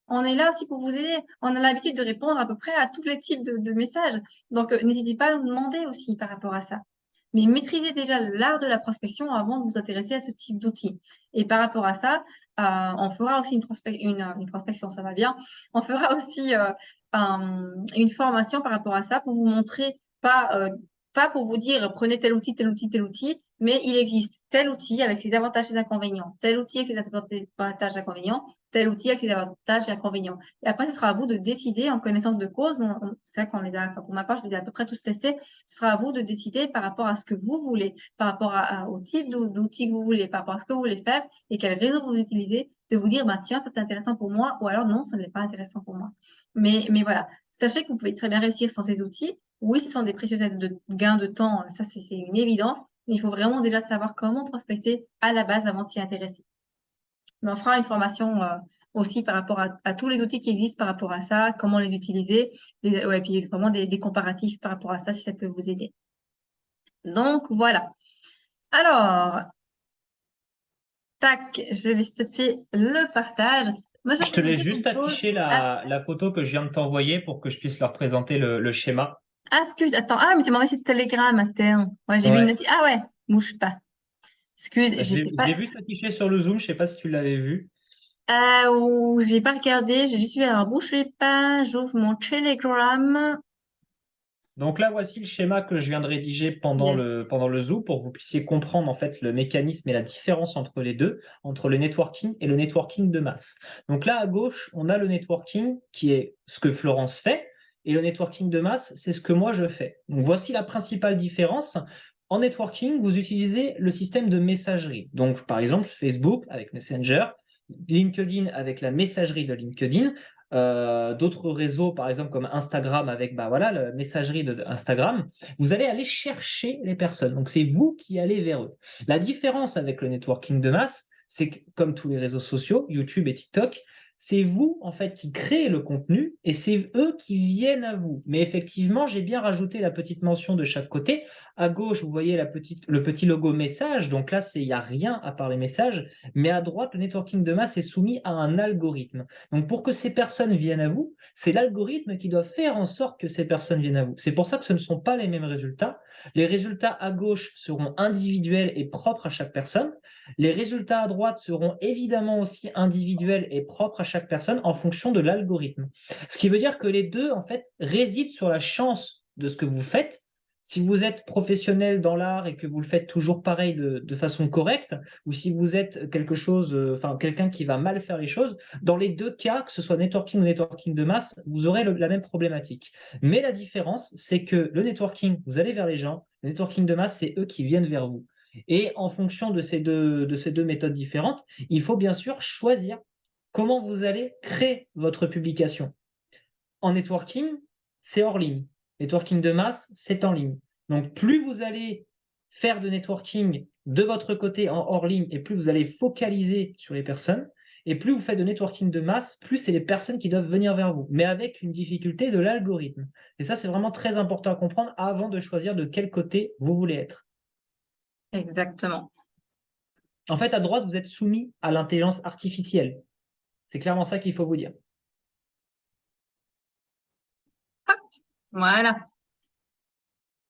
On est là aussi pour vous aider. On a l'habitude de répondre à peu près à tous les types de messages. Donc, n'hésitez pas à nous demander aussi par rapport à ça. Mais maîtrisez déjà l'art de la prospection avant de vous intéresser à ce type d'outils. Et par rapport à ça, on fera aussi une prospection, ça va bien. On fera aussi une formation par rapport à ça pour vous montrer, pas pour vous dire prenez tel outil, tel outil, tel outil, mais il existe tel outil avec ses avantages et ses inconvénients, tel outil avec ses avantages et inconvénients, tel outil avec ses avantages et inconvénients. Et après, ce sera à vous de décider en connaissance de cause. C'est vrai qu'on les a, pour ma part, je les ai à peu près tous testés. Ce sera à vous de décider par rapport à ce que vous voulez, par rapport au type d'outils que vous voulez, par rapport à ce que vous voulez faire et quel réseau vous utilisez, de vous dire, bah, tiens, ça c'est intéressant pour moi, ou alors non, ça n'est pas intéressant pour moi. Mais voilà, sachez que vous pouvez très bien réussir sans ces outils. Oui, ce sont des précieuses aides de gain de temps, ça c'est une évidence, mais il faut vraiment déjà savoir comment prospecter à la base avant de s'y intéresser. Mais on fera une formation aussi par rapport à tous les outils qui existent par rapport à ça, comment les utiliser, et puis vraiment des comparatifs par rapport à ça si ça peut vous aider. Donc voilà. Alors, tac, je vais stopper le partage. Moi, Je te vais vous laisse dire juste une chose. afficher la photo que je viens de t'envoyer pour que je puisse leur présenter le schéma. Ah, excuse, attends. Ah, mais tu m'as envoyé ce télégramme, attends. Ouais, j'ai vu une Ouais. notice. Ah ouais, bouge pas. Excuse, j'étais Je pas. l'ai vu s'afficher sur le Zoom, je sais pas si tu l'avais vu. J'ai pas regardé, j'ai juste vu. Alors, bougez pas, j'ouvre mon Telegram. Donc là, voici le schéma que je viens de rédiger Yes. pendant le Zoom pour que vous puissiez comprendre en fait le mécanisme et la différence entre les deux, entre le networking et le networking de masse. Donc là, à gauche, on a le networking qui est ce que Florence fait et le networking de masse, c'est ce que moi je fais. Donc voici la principale différence. En networking, vous utilisez le système de messagerie. Donc par exemple, Facebook avec Messenger, LinkedIn avec la messagerie de LinkedIn, d'autres réseaux, par exemple comme Instagram avec bah, voilà, la messagerie de Instagram, vous allez aller chercher les personnes. Donc c'est vous qui allez vers eux. La différence avec le networking de masse, c'est que comme tous les réseaux sociaux, YouTube et TikTok, c'est vous en fait qui créez le contenu et c'est eux qui viennent à vous. Mais effectivement, j'ai bien rajouté la petite mention de chaque côté. À gauche, vous voyez le petit logo message. Donc là, il n'y a rien à part les messages. Mais à droite, le networking de masse est soumis à un algorithme. Donc, pour que ces personnes viennent à vous, c'est l'algorithme qui doit faire en sorte que ces personnes viennent à vous. C'est pour ça que ce ne sont pas les mêmes résultats. Les résultats à gauche seront individuels et propres à chaque personne. Les résultats à droite seront évidemment aussi individuels et propres à chaque personne en fonction de l'algorithme. Ce qui veut dire que les deux, en fait, résident sur la chance de ce que vous faites. Si vous êtes professionnel dans l'art et que vous le faites toujours pareil de façon correcte, ou si vous êtes quelqu'un qui va mal faire les choses, dans les deux cas, que ce soit networking ou networking de masse, vous aurez la même problématique. Mais la différence, c'est que le networking, vous allez vers les gens, le networking de masse, c'est eux qui viennent vers vous. Et en fonction de ces deux méthodes différentes, il faut bien sûr choisir comment vous allez créer votre publication. En networking, c'est hors ligne. Networking de masse, c'est en ligne. Donc, plus vous allez faire de networking de votre côté en hors ligne et plus vous allez focaliser sur les personnes, et plus vous faites de networking de masse, plus c'est les personnes qui doivent venir vers vous, mais avec une difficulté de l'algorithme. Et ça, c'est vraiment très important à comprendre avant de choisir de quel côté vous voulez être. Exactement. En fait, à droite, vous êtes soumis à l'intelligence artificielle. C'est clairement ça qu'il faut vous dire. Hop, voilà.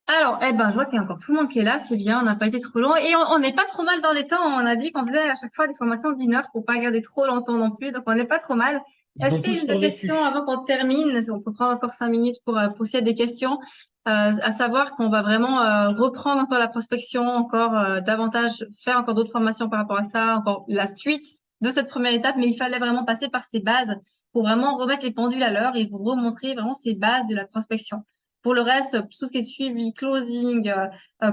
Alors, eh ben, je vois qu'il y a encore tout le monde qui est là, c'est bien, on n'a pas été trop long et on n'est pas trop mal dans les temps. On a dit qu'on faisait à chaque fois des formations d'1 heure pour pas garder trop longtemps non plus, donc on n'est pas trop mal. Ils Est-ce ont qu'il y tous a des questions survécu. avant qu'on termine? On peut prendre encore 5 minutes pour s'il y a des questions. À savoir qu'on va vraiment reprendre encore la prospection, encore davantage, faire encore d'autres formations par rapport à ça, encore la suite de cette première étape, mais il fallait vraiment passer par ces bases pour vraiment remettre les pendules à l'heure et vous remontrer vraiment ces bases de la prospection. Pour le reste, tout ce qui est suivi, closing,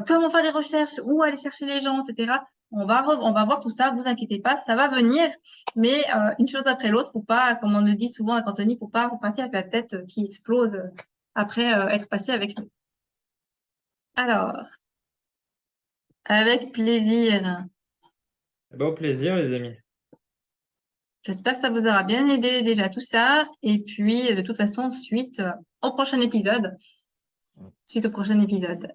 comment faire des recherches, où aller chercher les gens, etc. on va voir tout ça, vous inquiétez pas, ça va venir, mais une chose après l'autre, faut pas, comme on le dit souvent avec Anthony, faut pas repartir avec la tête qui explose après être passé avec nous. Alors, avec plaisir. Au plaisir, les amis. J'espère que ça vous aura bien aidé déjà tout ça. Et puis, de toute façon, suite au prochain épisode. Suite au prochain épisode.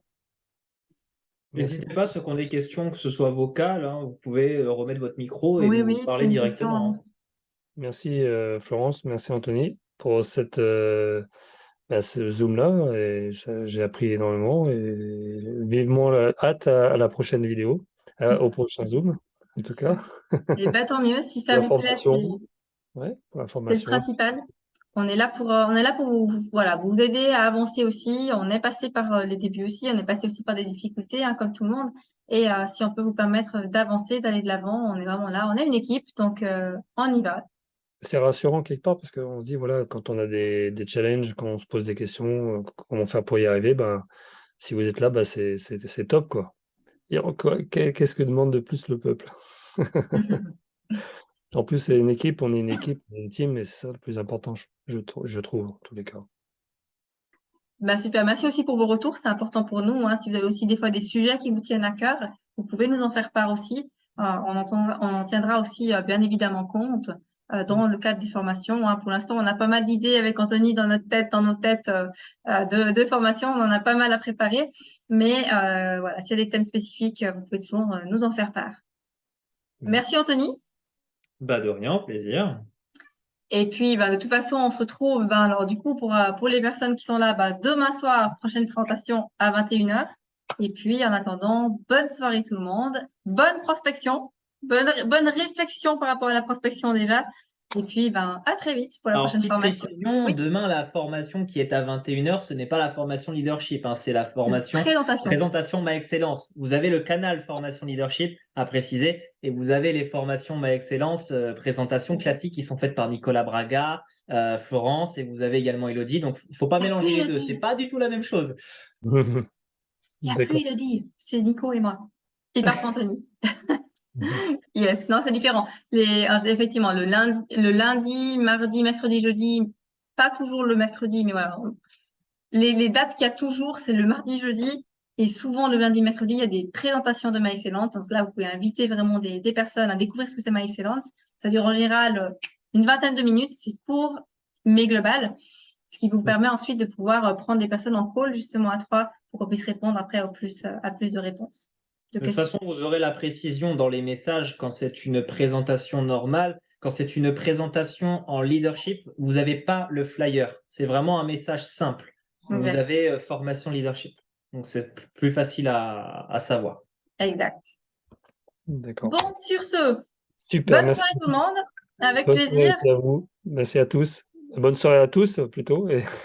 N'hésitez pas, ceux qui ont des questions, que ce soit vocales, hein, vous pouvez remettre votre micro et Oui, nous oui, c'est parler une directement. question. Merci Florence, merci Anthony pour ce Zoom-là. Et j'ai appris énormément et vivement hâte à la prochaine vidéo, au prochain Zoom, en tout cas. Et bah, tant mieux. Si ça Pour la vous plaît, formation. Ouais, pour la c'est le formation. principal. On est là pour vous, voilà, vous aider à avancer aussi. On est passé par les débuts aussi. On est passé aussi par des difficultés, hein, comme tout le monde. Et si on peut vous permettre d'avancer, d'aller de l'avant, on est vraiment là. On est une équipe, donc on y va. C'est rassurant quelque part parce qu'on se dit, voilà, quand on a des challenges, quand on se pose des questions, comment faire pour y arriver, ben, si vous êtes là, ben, c'est top, quoi. Qu'est-ce que demande de plus le peuple? En plus, c'est une équipe, on est une team, et c'est ça le plus important, je trouve, en tous les cas. Bah, super. Merci aussi pour vos retours. C'est important pour nous, hein. Si vous avez aussi des fois des sujets qui vous tiennent à cœur, vous pouvez nous en faire part aussi. On en tiendra aussi bien évidemment compte dans le cadre des formations, hein. Pour l'instant, on a pas mal d'idées avec Anthony dans notre tête, dans nos têtes de formations. On en a pas mal à préparer. Mais voilà, s'il y a des thèmes spécifiques, vous pouvez toujours nous en faire part. Merci Anthony. Bah de rien, plaisir. Et puis, bah, de toute façon, on se retrouve, bah, alors, du coup, pour les personnes qui sont là, bah, demain soir, prochaine présentation à 21h. Et puis, en attendant, bonne soirée tout le monde, bonne prospection, bonne réflexion par rapport à la prospection déjà. Et puis, ben, à très vite pour la Alors, prochaine petite formation. précision, Oui, demain, la formation qui est à 21h, ce n'est pas la formation leadership, hein, c'est la formation présentation Ma Excellence. Vous avez le canal formation leadership à préciser et vous avez les formations Ma Excellence présentation classiques qui sont faites par Nicolas Braga, Florence et vous avez également Elodie. Donc, il ne faut pas mélanger les deux, c'est pas du tout la même chose. Il n'y a plus D'accord. Elodie, c'est Nico et moi. Et parfois Anthony. Yes, non, c'est différent. Effectivement, le lundi, mardi, mercredi, jeudi, pas toujours le mercredi, mais voilà. Les dates qu'il y a toujours, c'est le mardi, jeudi, et souvent le lundi, mercredi, il y a des présentations de My Excellence. Donc là, vous pouvez inviter vraiment des personnes à découvrir ce que c'est My Excellence. Ça dure en général une vingtaine de minutes, c'est court, mais global, ce qui vous permet ensuite de pouvoir prendre des personnes en call justement à trois pour qu'on puisse répondre après à plus de réponses. De toute façon, vous aurez la précision dans les messages quand c'est une présentation normale. Quand c'est une présentation en leadership, vous n'avez pas le flyer. C'est vraiment un message simple. Vous Exact. avez formation leadership. Donc, c'est plus facile à savoir. Exact. D'accord. Bon, sur ce, Super, bonne soirée tout le monde. Avec Bonne plaisir. soirée à vous. Merci à tous. Bonne soirée à tous, plutôt. Et